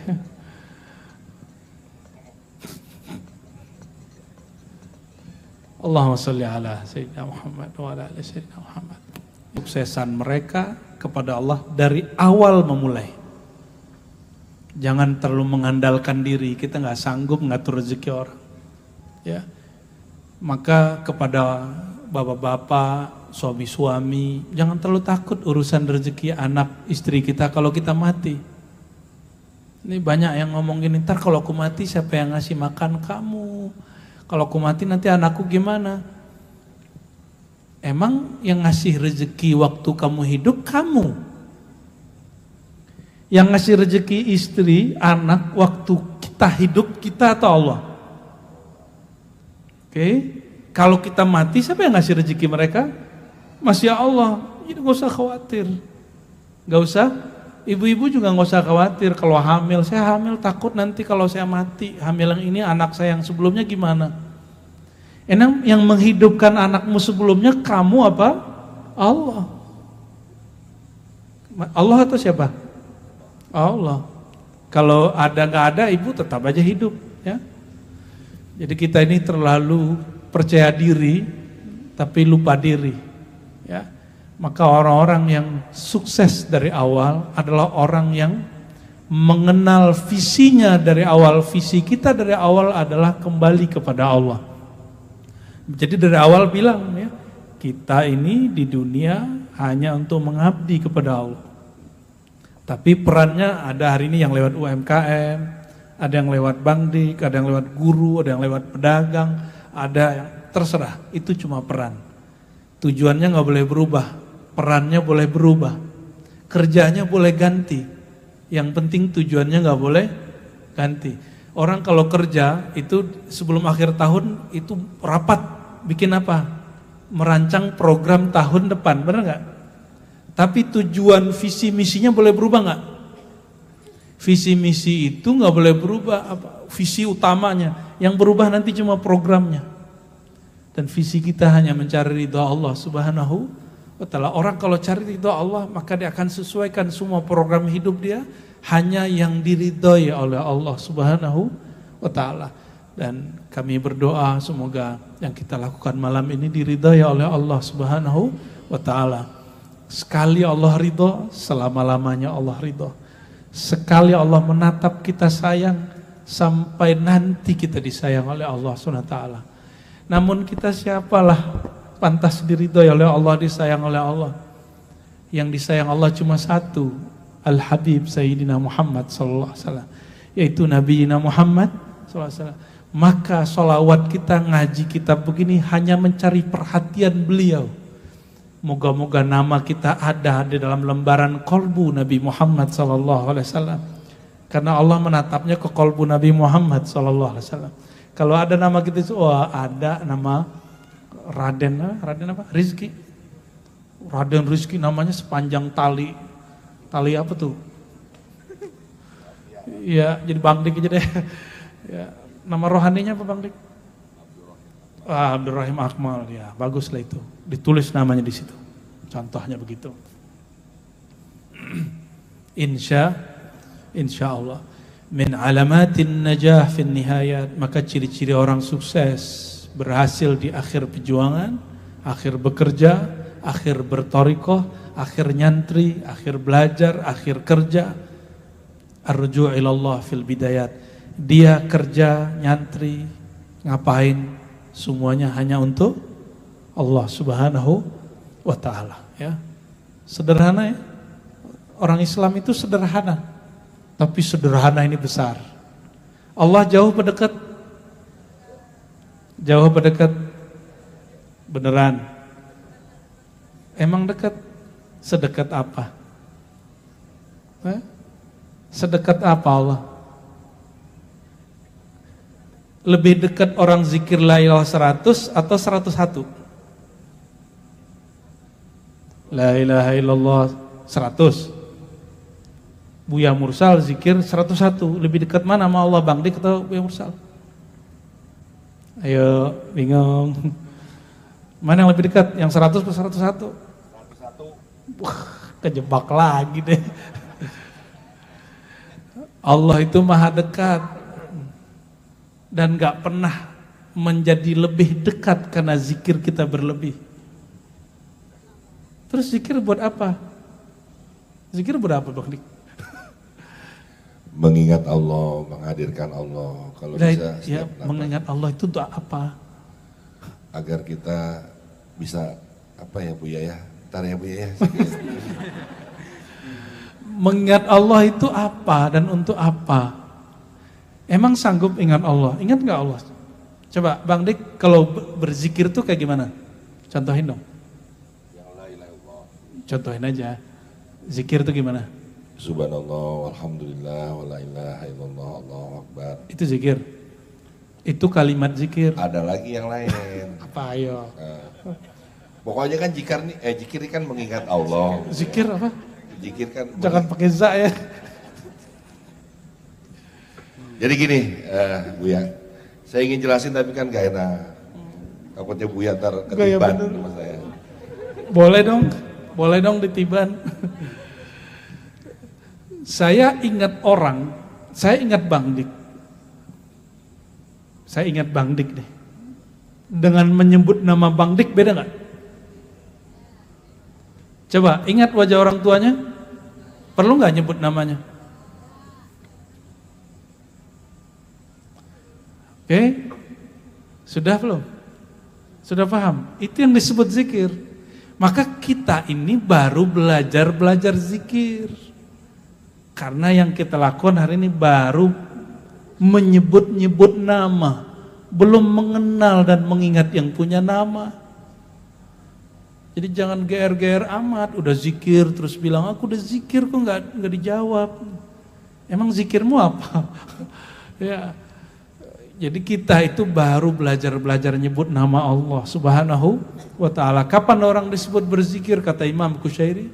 Speaker 1: Allahumma sholli ala Sayyidina Muhammad wa ala ali Sayyidina Muhammad. Suksesan mereka kepada Allah dari awal memulai. Jangan terlalu mengandalkan diri, kita nggak sanggup ngatur rezeki orang. Ya. Maka kepada bapak-bapak, suami-suami, jangan terlalu takut urusan rezeki anak istri kita kalau kita mati. Ini banyak yang ngomong gini, ntar kalau aku mati siapa yang ngasih makan kamu? Kalau aku mati nanti anakku gimana? Emang yang ngasih rezeki waktu kamu hidup kamu. Yang ngasih rezeki istri, anak waktu kita hidup kita atau Allah? Oke. Kalau kita mati siapa yang ngasih rezeki mereka? Masih Allah. Jadi gak usah khawatir. Gak usah. Ibu-ibu juga gak usah khawatir kalau hamil. Saya hamil takut nanti kalau saya mati. Hamil yang ini anak saya yang sebelumnya gimana? Yang menghidupkan anakmu sebelumnya kamu apa? Allah. Allah atau siapa? Allah. Kalau ada nggak ada ibu tetap aja hidup, ya. Jadi kita ini terlalu percaya diri tapi lupa diri, ya. Maka orang-orang yang sukses dari awal adalah orang yang mengenal visinya dari awal. Visi kita dari awal adalah kembali kepada Allah. Jadi dari awal bilang ya, kita ini di dunia hanya untuk mengabdi kepada Allah. Tapi perannya ada hari ini yang lewat UMKM, ada yang lewat Bangdik, ada yang lewat guru, ada yang lewat pedagang, ada yang terserah. Itu cuma peran. Tujuannya nggak boleh berubah, perannya boleh berubah, kerjanya boleh ganti. Yang penting tujuannya nggak boleh ganti. Orang kalau kerja itu sebelum akhir tahun itu rapat bikin apa? Merancang program tahun depan, benar nggak? Tapi tujuan visi misinya boleh berubah nggak? Visi misi itu nggak boleh berubah, visi utamanya. Yang berubah nanti cuma programnya. Dan visi kita hanya mencari ridha Allah Subhanahu wa Ta'ala. Orang kalau cari ridha Allah maka dia akan sesuaikan semua program hidup dia hanya yang diridhoi oleh Allah Subhanahu wa Ta'ala. Dan kami berdoa semoga yang kita lakukan malam ini diridhoi oleh Allah Subhanahu wa Ta'ala. Sekali Allah ridho, selama-lamanya Allah ridho. Sekali Allah menatap kita sayang, sampai nanti kita disayang oleh Allah Subhanahu wa Ta'ala. Namun kita siapalah pantas diridhoi oleh Allah, disayang oleh Allah? Yang disayang Allah cuma satu, Al-Habib Sayyidina Muhammad sallallahu alaihi wasallam, yaitu Nabi Muhammad sallallahu alaihi wasallam. Maka sholawat kita, ngaji kitab begini hanya mencari perhatian beliau. Moga-moga nama kita ada di dalam lembaran kolbu Nabi Muhammad sallallahu alaihi wasallam. Karena Allah menatapnya ke kolbu Nabi Muhammad sallallahu alaihi wasallam. Kalau ada nama kita, ada nama Raden apa? Rizki. Raden Rizki namanya sepanjang tali. Tali apa tuh? Ya, jadi Bang Dik aja deh. Ya, nama rohaninya apa Bang Dik? Abdurrahim Akmal, ya, baguslah itu. Ditulis namanya di situ. Contohnya begitu. Insya Allah. Min alamatin najah fin nihayat, maka ciri-ciri orang sukses berhasil di akhir perjuangan, akhir bekerja, akhir bertorikoh, akhir nyantri, akhir belajar, akhir kerja. Arju' ilallah fil bidayat. Dia kerja, nyantri, ngapain? Semuanya hanya untuk Allah Subhanahu wa Ta'ala, ya. Sederhana ya. Orang Islam itu sederhana, tapi sederhana ini besar. Allah jauh berdekat. Jauh berdekat. Beneran. Emang dekat? Sedekat apa? Sedekat apa Allah? Lebih dekat orang zikir la ilaha 100 atau 101? La ilaha illallah 100. Buya Mursal zikir 101. Lebih dekat mana sama Allah, Bang Dik atau Buya Mursal? Ayo, bingung. Mana yang lebih dekat? Yang 100 atau 101? 101. Wah, kejebak lagi deh. Allah itu maha dekat. Dan gak pernah menjadi lebih dekat karena zikir kita berlebih. Terus zikir buat apa? Zikir buat apa Bang Dik?
Speaker 2: Mengingat Allah, menghadirkan Allah. Kalau bisa
Speaker 1: ya, mengingat Allah itu untuk apa?
Speaker 2: Agar kita bisa apa ya Bu ya? Ntar ya Bu ya.
Speaker 1: Mengingat Allah itu apa dan untuk apa? Emang sanggup ingat Allah? Ingat gak Allah? Coba Bang Dik kalau berzikir tuh kayak gimana? Contohin dong. contohin aja. Zikir itu gimana?
Speaker 2: Subhanallah, walhamdulillah, wala ilaha illallah, Allahu akbar.
Speaker 1: Itu zikir. Itu kalimat zikir.
Speaker 2: Ada lagi yang lain.
Speaker 1: Apa ayo?
Speaker 2: Pokoknya kan zikir kan mengingat Allah.
Speaker 1: Zikir apa?
Speaker 2: Zikir kan.
Speaker 1: Jangan pakai za ya.
Speaker 2: Jadi gini, Buya, saya ingin jelasin tapi kan gak enak. Takutnya Buya ntar ketiban sama saya.
Speaker 1: Boleh dong ditiban. Saya ingat orang, saya ingat Bang Dik. Saya ingat Bang Dik deh. Dengan menyebut nama Bang Dik beda gak? Coba ingat wajah orang tuanya, perlu gak nyebut namanya? Oke, sudah belum? Sudah paham? Itu yang disebut zikir. Maka kita ini baru belajar zikir. Karena yang kita lakukan hari ini baru menyebut-nyebut nama. Belum mengenal dan mengingat yang punya nama. Jadi jangan GR-GR amat, udah zikir terus bilang aku udah zikir kok nggak dijawab. Emang zikirmu apa? Ya. Jadi kita itu baru belajar nyebut nama Allah Subhanahu wa ta'ala. Kapan orang disebut berzikir? Kata Imam Qushairi,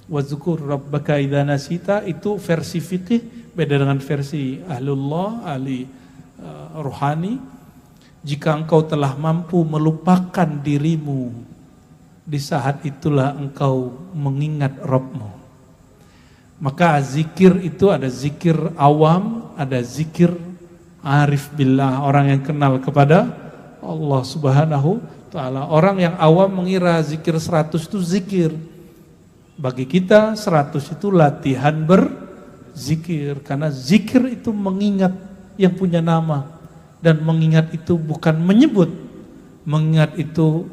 Speaker 1: wazkur rabbaka idza nasita, itu versi fikih, beda dengan versi ahlullah, ahli rohani. Jika engkau telah mampu melupakan dirimu, di saat itulah engkau mengingat Rabbmu. Maka zikir itu ada zikir awam, ada zikir arif billah, orang yang kenal kepada Allah Subhanahu ta'ala. Orang yang awam mengira zikir 100 itu zikir. Bagi kita 100 itu latihan berzikir. Karena zikir itu mengingat yang punya nama. Dan mengingat itu bukan menyebut. Mengingat itu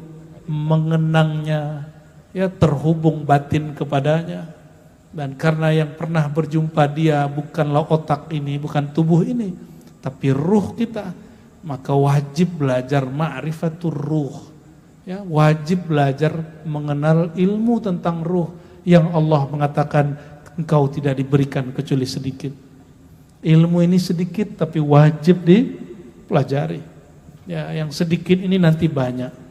Speaker 1: mengenangnya, ya, terhubung batin kepadanya. Dan karena yang pernah berjumpa dia bukanlah otak ini, bukan tubuh ini, tapi ruh kita, maka wajib belajar ma'rifatur ruh. Ya, wajib belajar mengenal ilmu tentang ruh yang Allah mengatakan engkau tidak diberikan kecuali sedikit. Ilmu ini sedikit tapi wajib dipelajari. Ya, yang sedikit ini nanti banyak.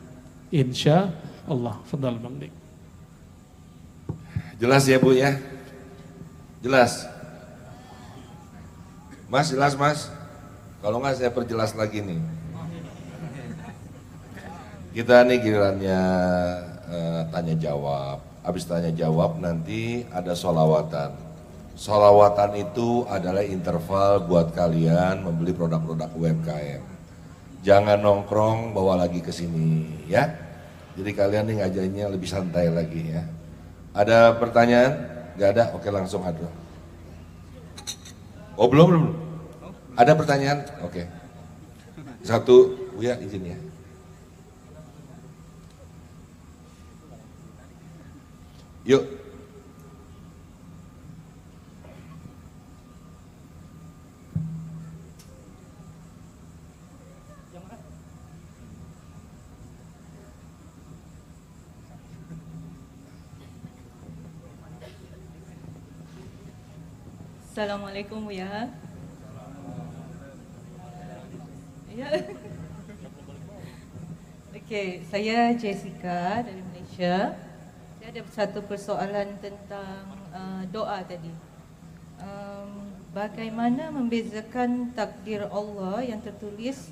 Speaker 1: Insya Allah. Fadhal Bang Dik.
Speaker 2: Jelas ya Bu ya? Jelas? Mas, jelas Mas? Kalau enggak saya perjelas lagi nih. Kita nih gilirannya tanya jawab. Habis tanya jawab nanti ada sholawatan. Sholawatan itu adalah interval buat kalian membeli produk-produk UMKM. Jangan nongkrong bawa lagi ke sini ya. Jadi kalian nih ngajarinnya lebih santai lagi ya. Ada pertanyaan? Gak ada? Oke langsung adu. Oh belum. Ada pertanyaan? Oke. Satu, Buya izin ya. Yuk.
Speaker 3: Assalamualaikum Buya. Ya. Okey, saya Jessica dari Malaysia. Saya ada satu persoalan tentang doa tadi. Bagaimana membezakan takdir Allah yang tertulis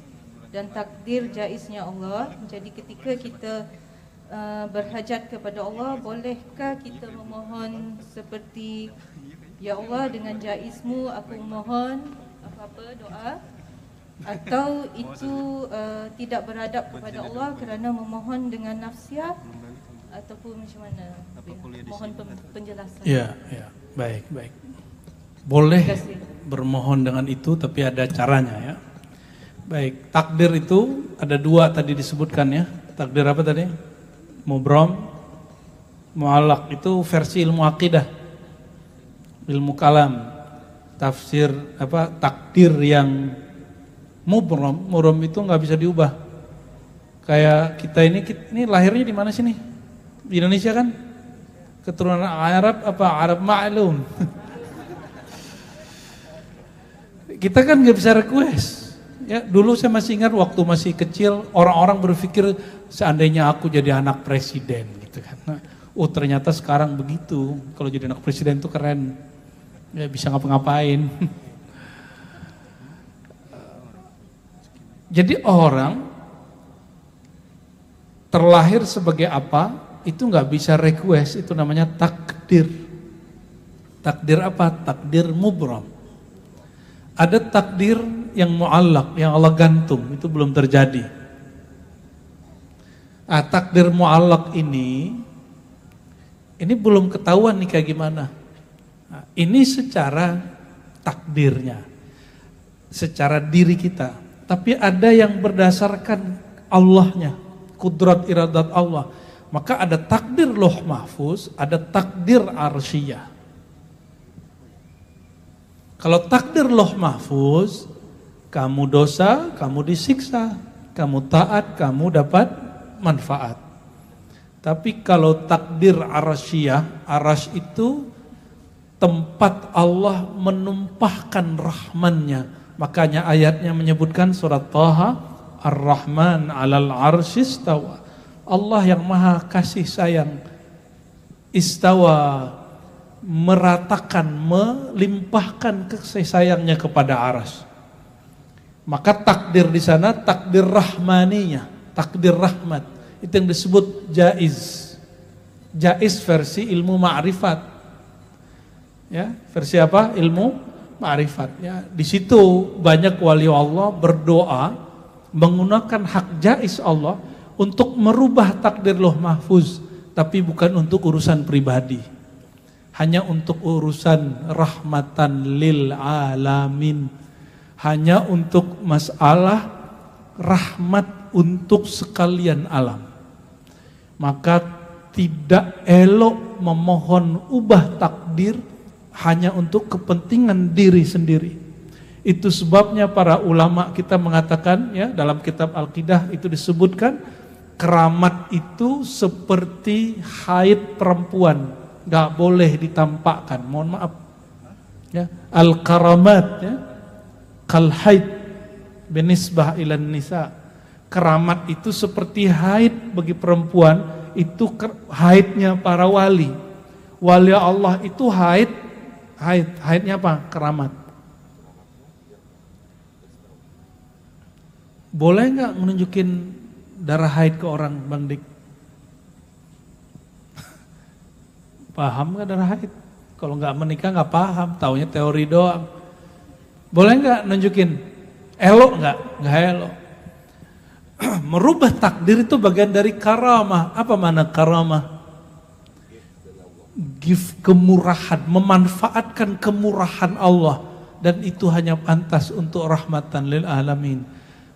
Speaker 3: dan takdir jaiznya Allah? Jadi ketika kita berhajat kepada Allah, bolehkah kita memohon seperti ya Allah, dengan jaizmu aku memohon apa-apa doa, atau itu tidak beradab kepada Allah kerana memohon dengan nafsiah, ataupun macam mana? Mohon penjelasan.
Speaker 1: Ya, baik. Boleh bermohon dengan itu, tapi ada caranya ya. Baik, takdir itu ada dua tadi disebutkan ya. Takdir apa tadi? Mubrom, mu'allaq, itu versi ilmu akidah, ilmu kalam, tafsir apa? Takdir yang mubrom itu nggak bisa diubah. Kayak kita ini lahirnya di mana sih nih? Di Indonesia kan? Keturunan Arab apa Arab maklum. Kita kan nggak bisa request. Ya, dulu saya masih ingat waktu masih kecil orang-orang berpikir seandainya aku jadi anak presiden gitu kan. Nah, oh ternyata sekarang begitu. Kalau jadi anak presiden itu keren. Ya bisa ngapa-ngapain. Jadi orang terlahir sebagai apa itu nggak bisa request, itu namanya takdir. Takdir apa? Takdir mubram. Ada takdir yang mu'allaq, yang Allah gantung, itu belum terjadi. Takdir mu'allaq ini belum ketahuan nih kayak gimana. Ini secara takdirnya, secara diri kita. Tapi ada yang berdasarkan Allahnya, kudrat iradat Allah. Maka ada takdir loh mahfuz, ada takdir arsyiyah. Kalau takdir loh mahfuz, kamu dosa, kamu disiksa. Kamu taat, kamu dapat manfaat. Tapi kalau takdir arsyiyah, arasy itu tempat Allah menumpahkan rahmannya. Makanya ayatnya menyebutkan surat Taha, Ar-Rahman 'alal 'arsy istawa. Allah yang maha kasih sayang istawa, meratakan, melimpahkan kasih sayangnya kepada aras. Maka takdir di sana takdir rahmaniyah, takdir rahmat. Itu yang disebut jaiz. Jaiz versi ilmu ma'rifat. Ya, versi apa? Ilmu ma'rifat. Ya, di situ banyak wali Allah berdoa menggunakan hak jaiz Allah untuk merubah takdir loh mahfuz, tapi bukan untuk urusan pribadi. Hanya untuk urusan rahmatan lil alamin. Hanya untuk masalah rahmat untuk sekalian alam. Maka tidak elok memohon ubah takdir hanya untuk kepentingan diri sendiri. Itu sebabnya para ulama kita mengatakan, ya, dalam kitab Al-Qidah itu disebutkan keramat itu seperti haid perempuan, nggak boleh ditampakkan. Mohon maaf, ya, al-karamat, ya, kal haid binisbah ilan nisa. Keramat itu seperti haid bagi perempuan, itu haidnya para wali. Wali Allah itu haidnya apa? Keramat. Boleh nggak menunjukin darah haid ke orang, Bang Dik? Paham nggak darah haid? Kalau nggak menikah nggak paham, taunya teori doang. Boleh nggak nunjukin? Elok nggak? Nggak elok. Merubah takdir itu bagian dari karamah. Apa mana karamah? Gift kemurahan, memanfaatkan kemurahan Allah, dan itu hanya pantas untuk rahmatan lil alamin.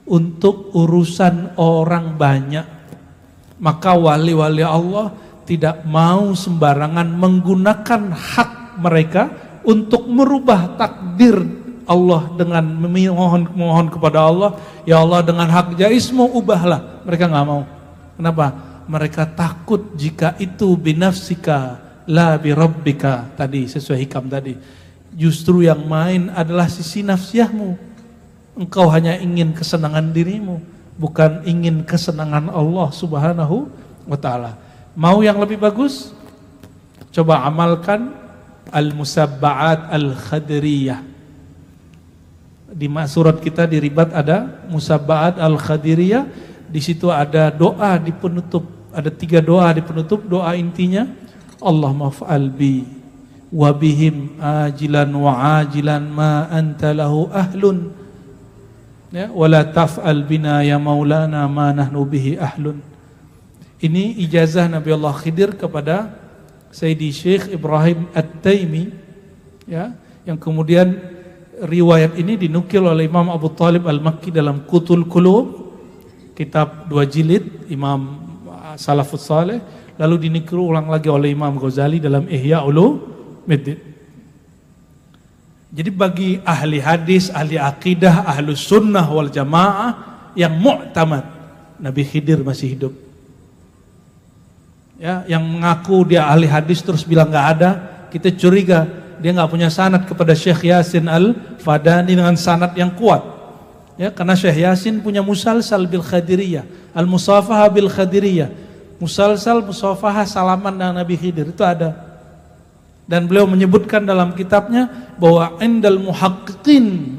Speaker 1: Untuk urusan orang banyak, maka wali-wali Allah tidak mau sembarangan menggunakan hak mereka untuk merubah takdir Allah dengan memohon kepada Allah, ya Allah dengan hak jaizmu ubahlah. Mereka nggak mau. Kenapa? Mereka takut jika itu binafsika la birabbika, tadi sesuai hikam tadi. Justru yang main adalah sisi nafsiyahmu. Engkau hanya ingin kesenangan dirimu, bukan ingin kesenangan Allah Subhanahu wa ta'ala. Mau yang lebih bagus? Coba amalkan al-musabba'at al-khadiriyah. Di surat kita di ribat ada musabba'at al-khadiriyah. Di situ ada doa di penutup, ada 3 doa di penutup. Doa intinya, Allahumma fa'al bi wa bihim ajilan wa ajilan ma anta lahu ahlun. Ya, wala taf'al bina ya maulana ma nahnu bihi ahlun. Ini ijazah Nabi Allah Khidir kepada Sayyidi Syekh Ibrahim At-Taimi, ya, yang kemudian riwayat ini dinukil oleh Imam Abu Talib Al-Makki dalam Qutul Qulub, kitab 2 jilid Imam Salafus Saleh, lalu dinukil ulang lagi oleh Imam Ghazali dalam Ihya Ulumuddin. Jadi bagi ahli hadis, ahli akidah, ahlu sunnah wal jamaah yang mu'tamad, Nabi Khidir masih hidup. ya, yang mengaku dia ahli hadis terus bilang nggak ada, kita curiga dia nggak punya sanad kepada Syekh Yasin Al-Fadani dengan sanad yang kuat. Ya, karena Syekh Yasin punya musalsal bil Khadiriyah, al-musafahah bil Khadiriyah. Musalsal, musafahah, salaman dengan Nabi Khidir itu ada. Dan beliau menyebutkan dalam kitabnya bahwa indal muhaqqiqin,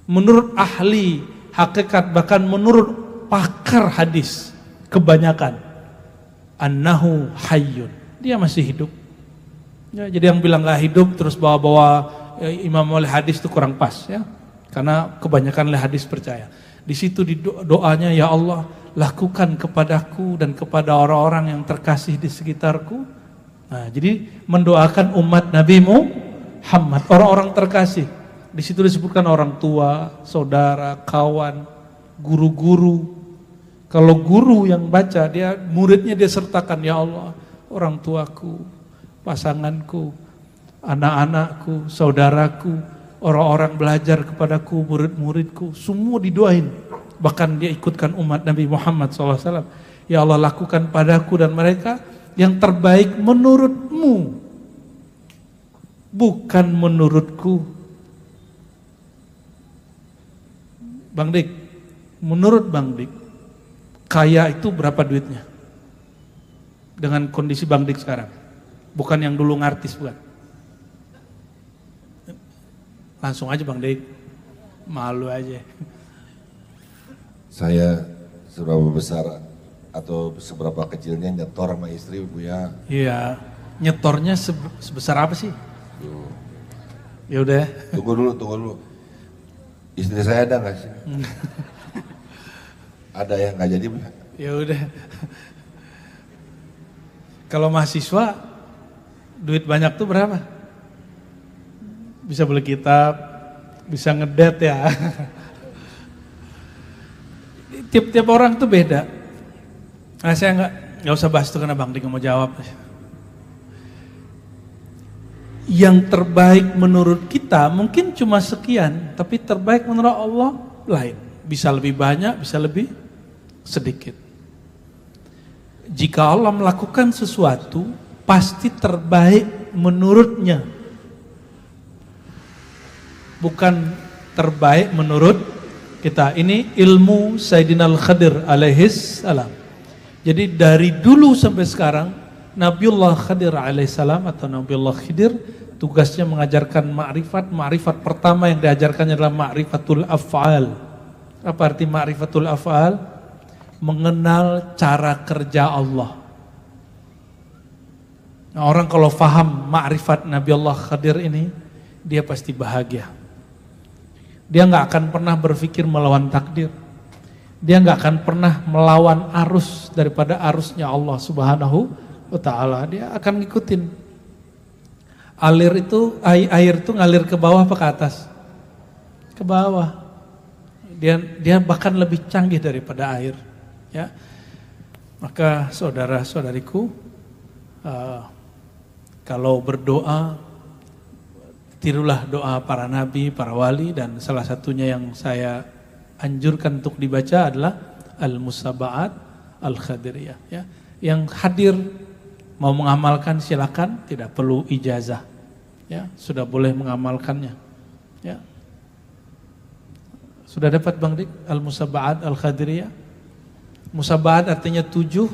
Speaker 1: menurut ahli hakikat, bahkan menurut pakar hadis kebanyakan, annahu hayyun, dia masih hidup. Ya, jadi yang bilang nggak hidup terus bawa-bawa imam oleh hadis itu kurang pas, ya. Karena kebanyakan oleh hadis percaya. Di situ di doanya, ya Allah, lakukan kepadaku dan kepada orang-orang yang terkasih di sekitarku. Nah, jadi mendoakan umat Nabi Muhammad, orang-orang terkasih. Di situ disebutkan orang tua, saudara, kawan, guru-guru. Kalau guru yang baca, dia muridnya dia sertakan, ya Allah, orang tuaku, pasanganku, anak-anakku, saudaraku, orang-orang belajar kepadaku, murid-muridku, semua didoain. Bahkan dia ikutkan umat Nabi Muhammad SAW. Ya Allah, lakukan padaku dan mereka yang terbaik menurutmu, bukan menurutku. Bang Dik, menurut Bang Dik, kaya itu berapa duitnya? Dengan kondisi Bang Dik sekarang, bukan yang dulu ngartis, bukan. Langsung aja Bang Dik, malu aja.
Speaker 2: Saya seberapa besar atau seberapa kecilnya nyetor sama istri, Bu ya?
Speaker 1: Iya, nyetornya sebesar apa sih? Ya udah.
Speaker 2: Tunggu dulu. Istri saya ada nggak sih? Ada yang nggak jadi, Bu?
Speaker 1: Ya udah. Kalau mahasiswa, duit banyak tuh berapa? Bisa beli kitab, bisa ngedate ya. Tiap-tiap orang tuh beda. Nah, saya nggak usah bahas itu karena Bang Dik mau jawab. Yang terbaik menurut kita mungkin cuma sekian, tapi terbaik menurut Allah lain. Bisa lebih banyak, bisa lebih sedikit. Jika Allah melakukan sesuatu, pasti terbaik menurutnya. Bukan terbaik menurut kita. Ini ilmu Sayyidina Al-Khadir alaihis salam. Jadi dari dulu sampai sekarang, Nabiullah Khadir alaihissalam atau Nabiullah Khidir tugasnya mengajarkan ma'rifat. Ma'rifat pertama yang diajarkannya adalah ma'rifatul af'al. Apa arti ma'rifatul af'al? Mengenal cara kerja Allah. Nah, orang kalau faham ma'rifat Nabiullah Khadir ini, dia pasti bahagia. Dia nggak akan pernah berpikir melawan takdir. Dia nggak akan pernah melawan arus daripada arusnya Allah Subhanahu wa Ta'ala. Dia akan ngikutin. Air itu ngalir ke bawah apa ke atas? Ke bawah. Dia bahkan lebih canggih daripada air. Ya, maka saudara-saudariku, kalau berdoa, tirulah doa para nabi, para wali, dan salah satunya yang saya anjurkan untuk dibaca adalah Al-Musaba'at Al-Khadiriyah. Ya. Yang hadir mau mengamalkan silakan, tidak perlu ijazah. Ya, sudah boleh mengamalkannya. Ya. Sudah dapat Bang Dik Al-Musaba'at Al-Khadiriyah? Musaba'at artinya tujuh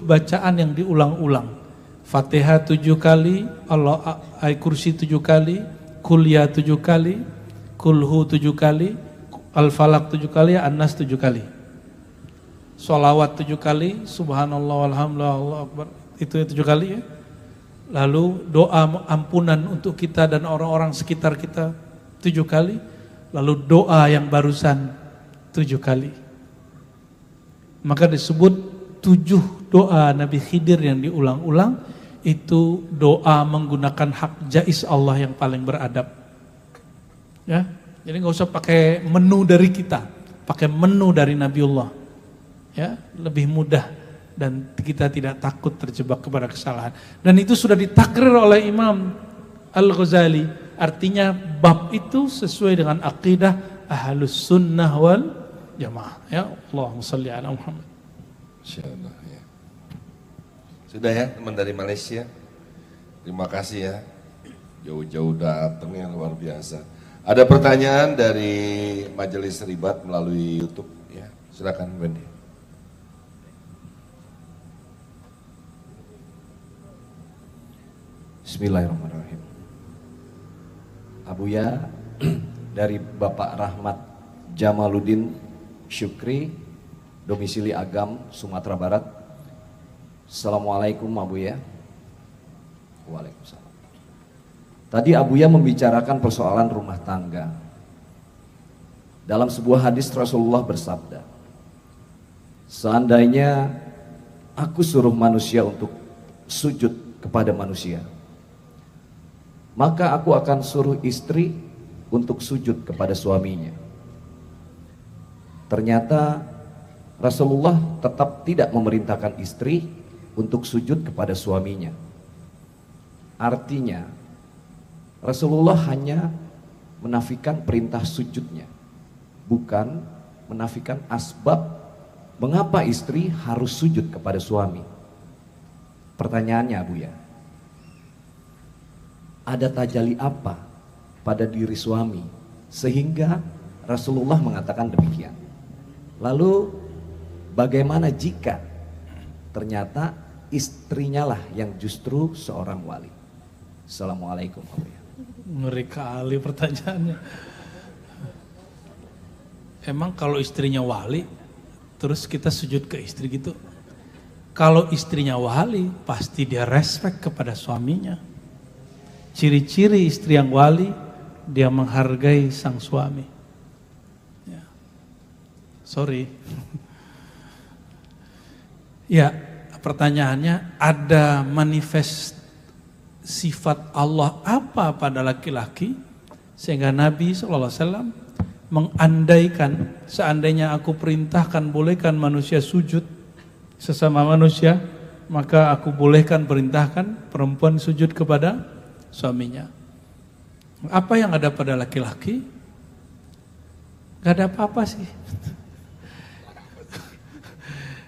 Speaker 1: bacaan yang diulang-ulang. Fatihah 7 kali, Kursi 7 kali, Kuliah 7 kali, Kulhu 7 kali, Al-Falaq 7 kali, An-Nas 7 kali. Sholawat 7 kali, Subhanallah, Alhamdulillah, Allah Akbar, itu 7 kali ya. Lalu doa ampunan untuk kita dan orang-orang sekitar kita 7 kali. Lalu doa yang barusan 7 kali. Maka disebut 7 doa Nabi Khidir yang diulang-ulang. Itu doa menggunakan hak jais Allah yang paling beradab. Ya, jadi nggak usah pakai menu dari kita, pakai menu dari Nabiullah. Ya, lebih mudah dan kita tidak takut terjebak kepada kesalahan. Dan itu sudah ditakrir oleh Imam Al-Ghazali. Artinya bab itu sesuai dengan akidah Ahlus Sunnah wal Jamaah. Ya, Allahumma shalli ala Muhammad.
Speaker 2: Insyaallah ya. Sudah ya teman dari Malaysia. Terima kasih ya. Jauh-jauh datang yang luar biasa. Ada pertanyaan dari Majelis Ribat melalui YouTube ya. Silakan Wendy.
Speaker 4: Bismillahirrahmanirrahim. Abuya dari Bapak Rahmat Jamaluddin Syukri, domisili Agam, Sumatera Barat. Assalamualaikum Abuya. Waalaikumsalam. Tadi Abuya membicarakan persoalan rumah tangga. Dalam sebuah hadis Rasulullah bersabda, seandainya aku suruh manusia untuk sujud kepada manusia, maka aku akan suruh istri untuk sujud kepada suaminya. Ternyata Rasulullah tetap tidak memerintahkan istri untuk sujud kepada suaminya. Artinya Rasulullah hanya menafikan perintah sujudnya, bukan menafikan asbab mengapa istri harus sujud kepada suami. Pertanyaannya Abuya, ada tajalli apa pada diri suami sehingga Rasulullah mengatakan demikian? Lalu bagaimana jika ternyata istrinya lah yang justru seorang wali? Assalamualaikum Abuya.
Speaker 1: Ngeri kali pertanyaannya. Emang kalau istrinya wali, terus kita sujud ke istri gitu? Kalau istrinya wali, pasti dia respect kepada suaminya. Ciri-ciri istri yang wali, dia menghargai sang suami. Ya. Sorry. Ya, pertanyaannya, ada manifest sifat Allah apa pada laki-laki sehingga Nabi SAW mengandaikan, seandainya aku perintahkan bolehkan manusia sujud sesama manusia, maka aku bolehkan perintahkan perempuan sujud kepada suaminya. Apa yang ada pada laki-laki? Gak ada apa-apa sih.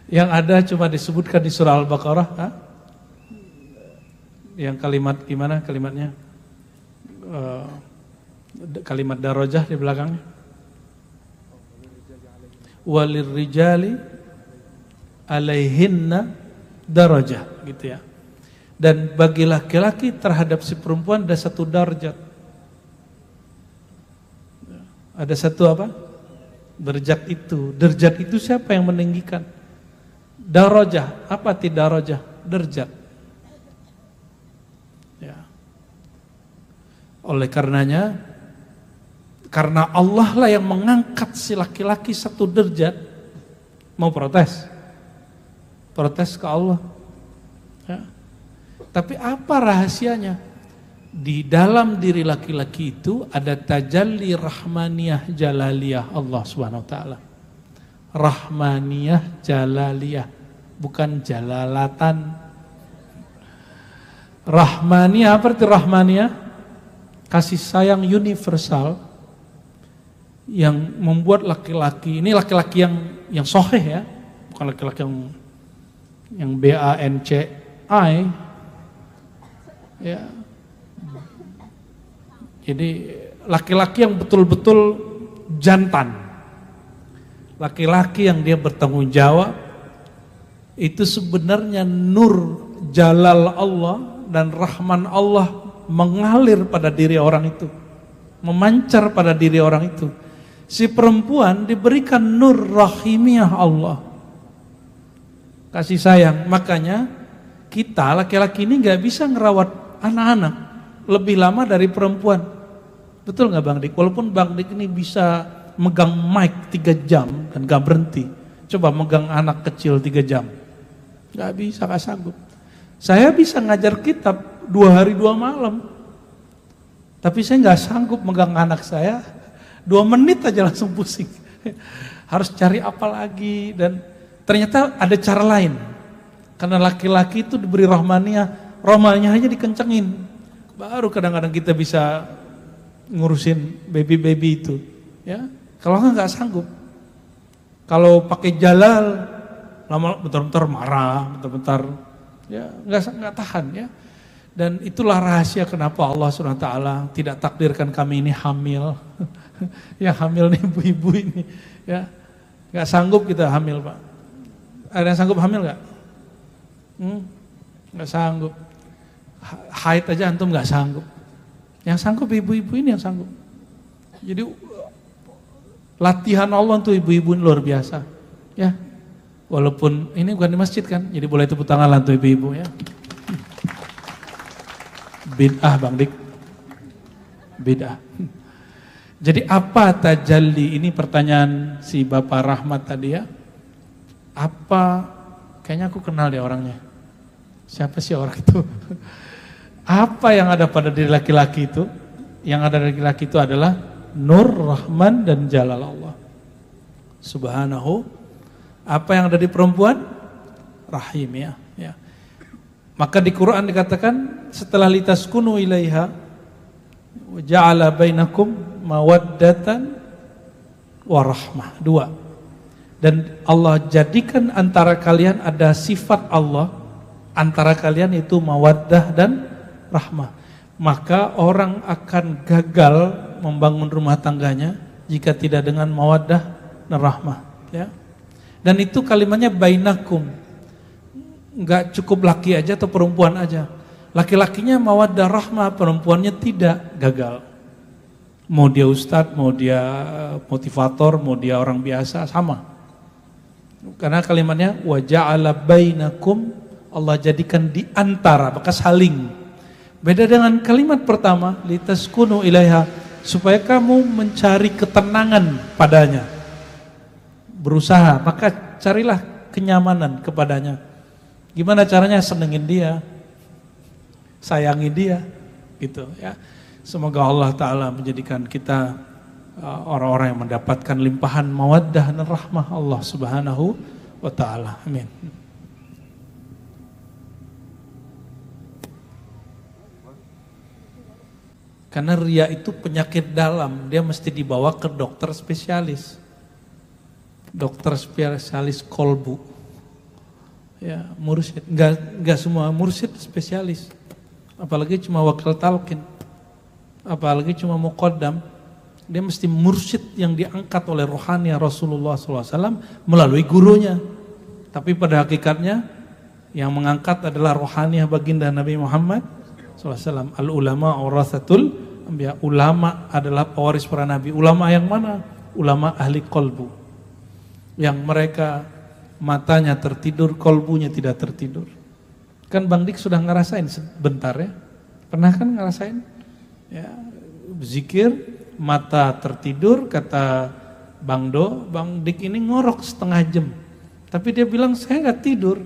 Speaker 1: Yang ada cuma disebutkan di surah Al-Baqarah. Yang kalimat gimana kalimatnya? Kalimat darajah di belakangnya. Walirrijali alaihinna darajah, gitu ya. Dan bagi laki-laki terhadap si perempuan ada satu darjat. Ada satu apa? Derajat itu. Derajat itu siapa yang meninggikan? Darajah. Apa ti darajah? Derajat. Ya. Oleh karenanya, karena Allah lah yang mengangkat si laki-laki satu derajat, mau protes? Protes ke Allah. Ya. Tapi apa rahasianya? Di dalam diri laki-laki itu ada tajalli rahmaniyah jalaliyah Allah Subhanahu wa taala. Rahmaniyah jalaliyah, bukan jalalatan. Rahmaniyah apa arti rahmaniyah? Kasih sayang universal yang membuat laki-laki, ini laki-laki yang soheh ya, bukan laki-laki yang BANCI ya. Jadi laki-laki yang betul-betul jantan, laki-laki yang dia bertanggung jawab, itu sebenarnya nur jalal Allah dan rahman Allah mengalir pada diri orang itu, memancar pada diri orang itu. Si perempuan diberikan nur rahimiyah Allah, kasih sayang. Makanya kita laki-laki ini gak bisa ngerawat anak-anak lebih lama dari perempuan. Betul gak Bang Dik? Walaupun Bang Dik ini bisa megang mic 3 jam dan gak berhenti. Coba megang anak kecil 3 jam. Gak bisa, gak sanggup. Saya bisa ngajar kitab 2 hari 2 malam. Tapi saya gak sanggup megang anak saya 2 menit aja langsung pusing. Harus cari apa lagi. Dan ternyata ada cara lain. Karena laki-laki itu diberi rahmaniyah, rahmaniyah aja dikencengin. Baru kadang-kadang kita bisa ngurusin baby-baby itu. Ya, kalau nggak sanggup. Kalau pakai jalal, lama bentar-bentar marah, bentar-bentar ya nggak tahan ya. Dan itulah rahasia kenapa Allah SWT tidak takdirkan kami ini hamil. Yang hamil nih ibu-ibu ini, ya nggak sanggup kita hamil Pak. Ada yang sanggup hamil nggak? Nggak sanggup. Haid aja antum nggak sanggup. Yang sanggup ibu-ibu ini yang sanggup. Jadi latihan Allah untuk ibu-ibu ini luar biasa, ya. Walaupun ini bukan di masjid kan, jadi boleh tepuk tangan lah untuk ibu-ibu ya. Bid'ah Bang Dik, bid'ah. Jadi apa tajalli? Ini pertanyaan si Bapak Rahmat tadi ya. Apa, kayaknya aku kenal deh orangnya. Siapa sih orang itu? Apa yang ada pada diri laki-laki itu? Yang ada dari laki-laki itu adalah Nur, Rahman, dan Jalal Allah Subhanahu. Apa yang ada di perempuan? Rahim ya. Maka di Quran dikatakan setelah litaskunu ilaiha wa ja'ala bainakum mawaddatan warahmah. 2. Dan Allah jadikan antara kalian ada sifat Allah antara kalian itu mawaddah dan rahmah. Maka orang akan gagal membangun rumah tangganya jika tidak dengan mawaddah dan rahmah ya. Dan itu kalimatnya bainakum. Enggak cukup laki aja atau perempuan aja. Laki-lakinya mawaddah rahmah, perempuannya tidak, gagal. Mau dia ustadz, mau dia motivator, mau dia orang biasa, sama. Karena kalimatnya wa ja'ala bainakum, Allah jadikan di antara, maka saling. Beda dengan kalimat pertama, litaskunu ilaiha, supaya kamu mencari ketenangan padanya. Berusaha, maka carilah kenyamanan kepadanya. Gimana caranya? Senengin dia, sayangi dia, gitu ya. Semoga Allah Ta'ala menjadikan kita orang-orang yang mendapatkan limpahan mawaddah dan rahmah Allah Subhanahu wa Ta'ala. Amin. Karena ria itu penyakit dalam, dia mesti dibawa ke dokter spesialis. Dokter spesialis kolbu. Ya, mursyid. Enggak semua mursyid spesialis. Apalagi cuma wakil talqin. Apalagi cuma muqaddam. Dia mesti mursyid yang diangkat oleh rohani Rasulullah SAW melalui gurunya. Tapi pada hakikatnya yang mengangkat adalah rohani baginda Nabi Muhammad SAW. Al-ulama warasatul anbiya. Ulama adalah pewaris para nabi. Ulama yang mana? Ulama ahli kolbu. Yang mereka matanya tertidur, kolbunya tidak tertidur. Kan Bang Dik sudah ngerasain sebentar ya. Pernah kan ngerasain? Ya, zikir, mata tertidur, kata Bang Dik ini ngorok setengah jam. Tapi dia bilang saya nggak tidur.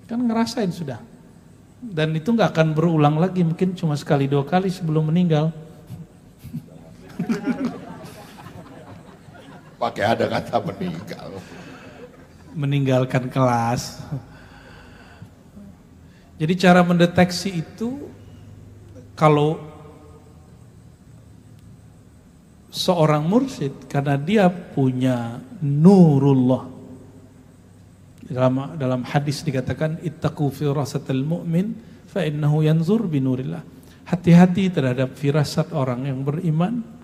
Speaker 1: Kan ngerasain sudah. Dan itu nggak akan berulang lagi, mungkin cuma sekali 2 kali sebelum meninggal.
Speaker 2: Pakai ada kata meninggal.
Speaker 1: Meninggalkan kelas. Jadi cara mendeteksi itu kalau seorang mursyid karena dia punya nurullah. Dalam hadis dikatakan ittaqu firasatal mu'min fa innahu yanzur binurillah. Hati-hati terhadap firasat orang yang beriman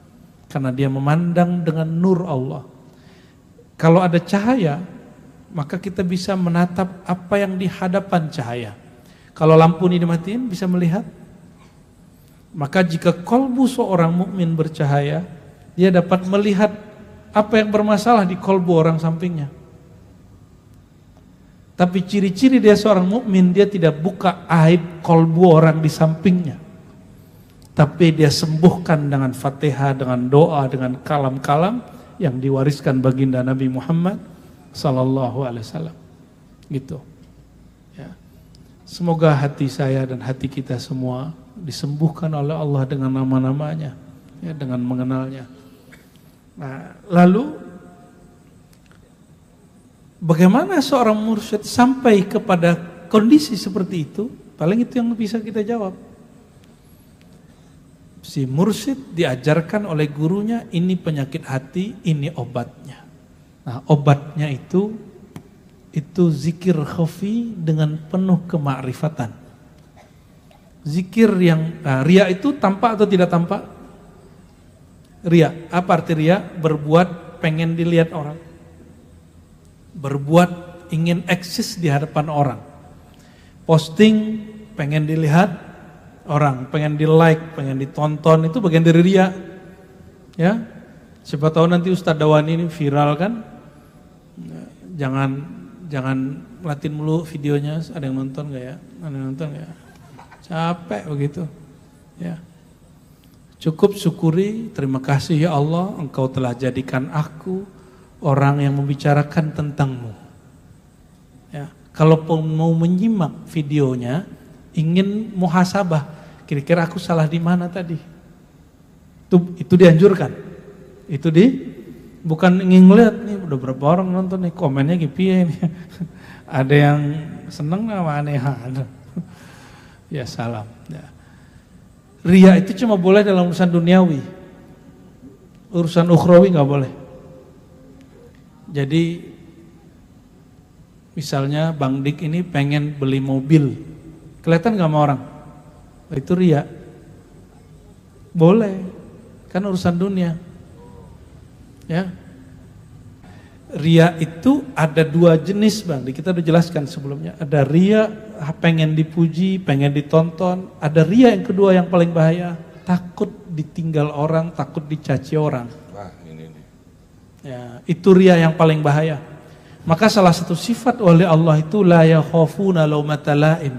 Speaker 1: karena dia memandang dengan nur Allah. Kalau ada cahaya, maka kita bisa menatap apa yang di hadapan cahaya. Kalau lampu ini dimatiin bisa melihat. Maka jika kolbu seorang mukmin bercahaya, dia dapat melihat apa yang bermasalah di kolbu orang sampingnya. Tapi ciri-ciri dia seorang mukmin, dia tidak buka aib kolbu orang di sampingnya. Tapi dia sembuhkan dengan Fatihah, dengan doa, dengan kalam-kalam yang diwariskan baginda Nabi Muhammad sallallahu alaihi wasallam. Gitu. Ya. Semoga hati saya dan hati kita semua disembuhkan oleh Allah dengan nama-namanya, ya, dengan mengenalnya. Nah, lalu bagaimana seorang mursyid sampai kepada kondisi seperti itu? Paling itu yang bisa kita jawab. Si mursyid diajarkan oleh gurunya, ini penyakit hati, ini obatnya. Nah, obatnya itu itu zikir khafi dengan penuh kemakrifatan. Zikir yang riya itu tampak atau tidak tampak? Riya, apa arti riya? Berbuat pengen dilihat orang. Berbuat ingin eksis di hadapan orang. Posting pengen dilihat orang, pengen di like, pengen ditonton, itu bagian dari riya. Ya, siapa tahu nanti Ustadz Dawani ini viral kan? Jangan ngeliatin mulu videonya, ada yang nonton gak ya? Ada yang nonton gak ya? Capek begitu. Ya. Cukup syukuri, terima kasih ya Allah, Engkau telah jadikan aku orang yang membicarakan tentangmu. Ya. Kalau mau menyimak videonya, ingin muhasabah, kira-kira aku salah di mana tadi? Itu dianjurkan. Bukan ingin ngeliat nih udah berapa orang nonton nih, komennya gimana nih. Ada yang seneng sama aneh-aneh. Ya salam. Ya. Riya itu cuma boleh dalam urusan duniawi. Urusan ukhrawi nggak boleh. Jadi misalnya Bang Dik ini pengen beli mobil, kelihatan nggak sama orang? Itu riya. Boleh, kan urusan dunia. Ya, riya itu ada dua jenis Bang, kita udah jelaskan sebelumnya. Ada riya pengen dipuji, pengen ditonton. Ada riya yang kedua yang paling bahaya, takut ditinggal orang, takut dicaci orang.
Speaker 2: Wah, ini nih.
Speaker 1: Ya, itu riya yang paling bahaya. Maka salah satu sifat wali Allah itu la yakhafuna laumata laim.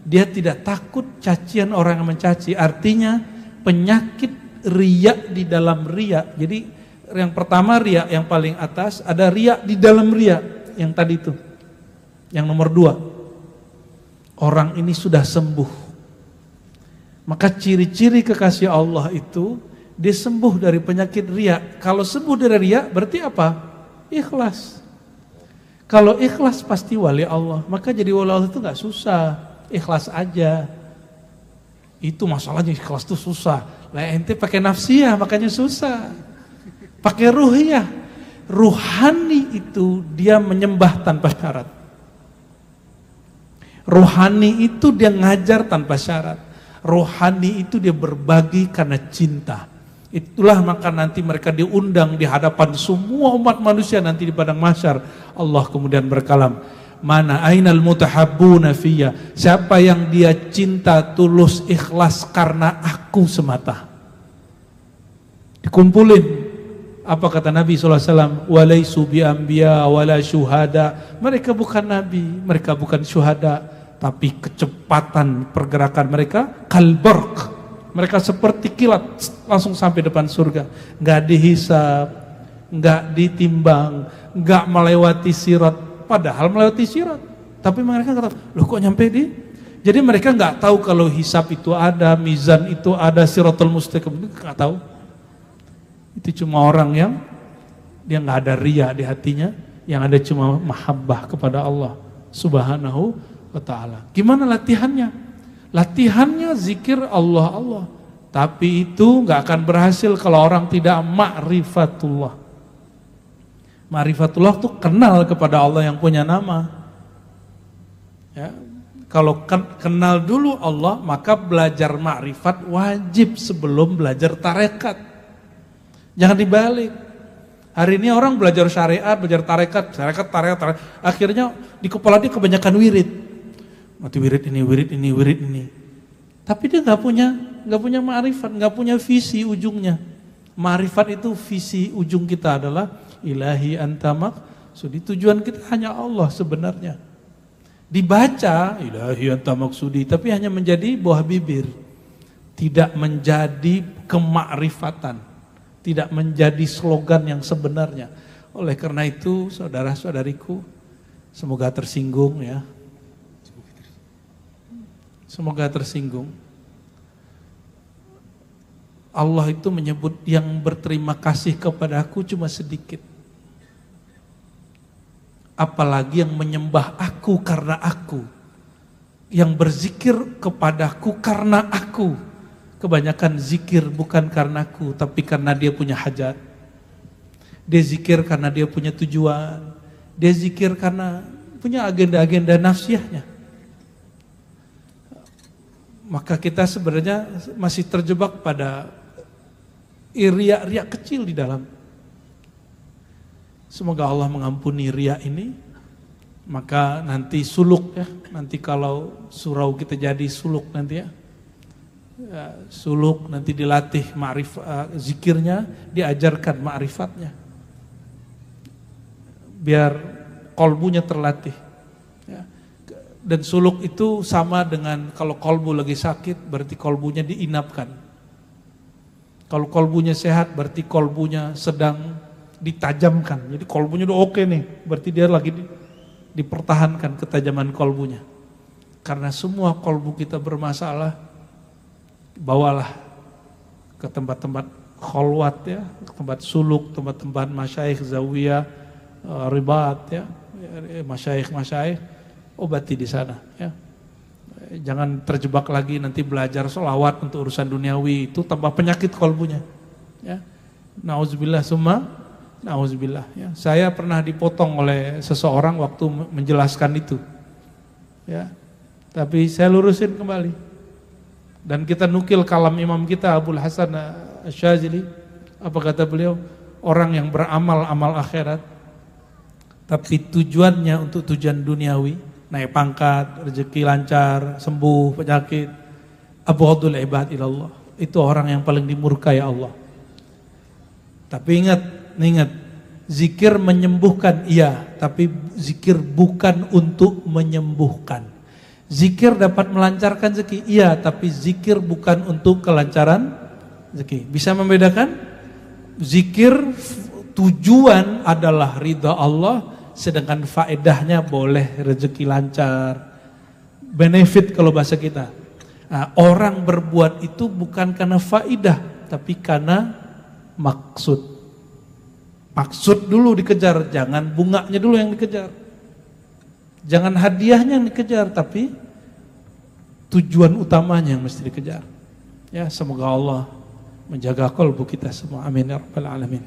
Speaker 1: Dia tidak takut cacian orang yang mencaci. Artinya penyakit riya di dalam riya. Jadi yang pertama riya yang paling atas, ada riya di dalam riya yang tadi itu. Yang nomor 2, orang ini sudah sembuh. Maka ciri-ciri kekasih Allah itu dia sembuh dari penyakit riya. Kalau sembuh dari riya berarti apa? Ikhlas. Kalau ikhlas pasti wali Allah. Maka jadi wali Allah itu gak susah, ikhlas aja. Itu masalahnya, ikhlas itu susah. Lah ente pakai nafsiyah makanya susah. Pakai ruhiyah. Ruhani itu dia menyembah tanpa syarat. Ruhani itu dia ngajar tanpa syarat. Ruhani itu dia berbagi karena cinta. Itulah maka nanti mereka diundang di hadapan semua umat manusia nanti di padang mahsyar. Allah kemudian berkalam, mana ainal mutahabbuna fiyya, siapa yang dia cinta tulus ikhlas karena aku semata. Dikumpulin. Apa kata Nabi SAW? Walaisu bi'ambiya wala syuhada. Mereka bukan nabi, mereka bukan syuhada, tapi kecepatan pergerakan mereka kalbarq. Mereka seperti kilat langsung sampai depan surga. Gak dihisab, gak ditimbang, gak melewati sirat. Padahal melewati sirat, tapi mereka kata, loh kok nyampe di? Jadi mereka gak tahu kalau hisab itu ada, mizan itu ada, siratul mustaqim itu gak tahu. Itu cuma orang yang dia nggak ada riya di hatinya, yang ada cuma mahabbah kepada Allah Subhanahu wa ta'ala. Gimana latihannya? Latihannya zikir Allah. Tapi itu nggak akan berhasil kalau orang tidak ma'rifatullah. Ma'rifatullah itu kenal kepada Allah yang punya nama. Ya. Kalau kenal dulu Allah, maka belajar ma'rifat wajib sebelum belajar tarekat. Jangan dibalik. Hari ini orang belajar syariat, belajar tarekat. Akhirnya di kepala dia kebanyakan wirid. Mati wirid ini. Tapi dia nggak punya ma'rifat, nggak punya visi ujungnya. Ma'rifat itu visi ujung kita adalah ilahi anta maksudi. Tujuan kita hanya Allah sebenarnya. Dibaca ilahi anta maksudi, tapi hanya menjadi buah bibir. Tidak menjadi kemakrifatan. Tidak menjadi slogan yang sebenarnya. Oleh karena itu, saudara-saudariku, semoga tersinggung ya. Semoga tersinggung. Allah itu menyebut yang berterima kasih kepadaku cuma sedikit. Apalagi yang menyembah aku karena aku. Yang berzikir kepadaku karena aku. Kebanyakan zikir bukan karena aku, tapi karena dia punya hajat. Dia zikir karena dia punya tujuan. Dia zikir karena punya agenda-agenda nafsiyahnya. Maka kita sebenarnya masih terjebak pada riak-riak kecil di dalam. Semoga Allah mengampuni riak ini. Maka nanti suluk ya, nanti kalau surau kita jadi suluk nanti ya, suluk nanti dilatih zikirnya, diajarkan ma'rifatnya, biar kolbunya terlatih. Ya. Dan suluk itu sama dengan kalau kolbu lagi sakit, berarti kolbunya diinapkan. Kalau kolbunya sehat, berarti kolbunya sedang ditajamkan. Jadi kolbunya udah oke nih, berarti dia lagi dipertahankan ketajaman kolbunya. Karena semua kolbu kita bermasalah, bawalah ke tempat-tempat kholwat ya, ke tempat suluk, tempat-tempat masyayikh zawiyah, ribat ya, masyayikh, obati di sana ya. Jangan terjebak lagi nanti belajar sholawat untuk urusan duniawi, itu tambah penyakit kolbunya ya. Nauzubillah summa nauzubillah ya. Saya pernah dipotong oleh seseorang waktu menjelaskan itu ya, tapi saya lurusin kembali. Dan kita nukil kalam imam kita Abul Hasan Asy-Syadzili, apa kata beliau? Orang yang beramal amal akhirat tapi tujuannya untuk tujuan duniawi, naik pangkat, rezeki lancar, sembuh penyakit, abghadul ibad ilallah, itu orang yang paling dimurkai Allah. Tapi ingat, zikir menyembuhkan iya, tapi zikir bukan untuk menyembuhkan. Zikir dapat melancarkan rezeki, iya, tapi zikir bukan untuk kelancaran rezeki. Bisa membedakan? Zikir tujuan adalah ridha Allah, sedangkan faedahnya boleh rezeki lancar, benefit kalau bahasa kita. Nah, orang berbuat itu bukan karena faedah, tapi karena maksud. Maksud dulu dikejar, jangan bunganya dulu yang dikejar. Jangan hadiahnya yang dikejar, tapi tujuan utamanya yang mesti dikejar. Ya, semoga Allah menjaga qalbu kita semua. Amin ya rabbal alamin.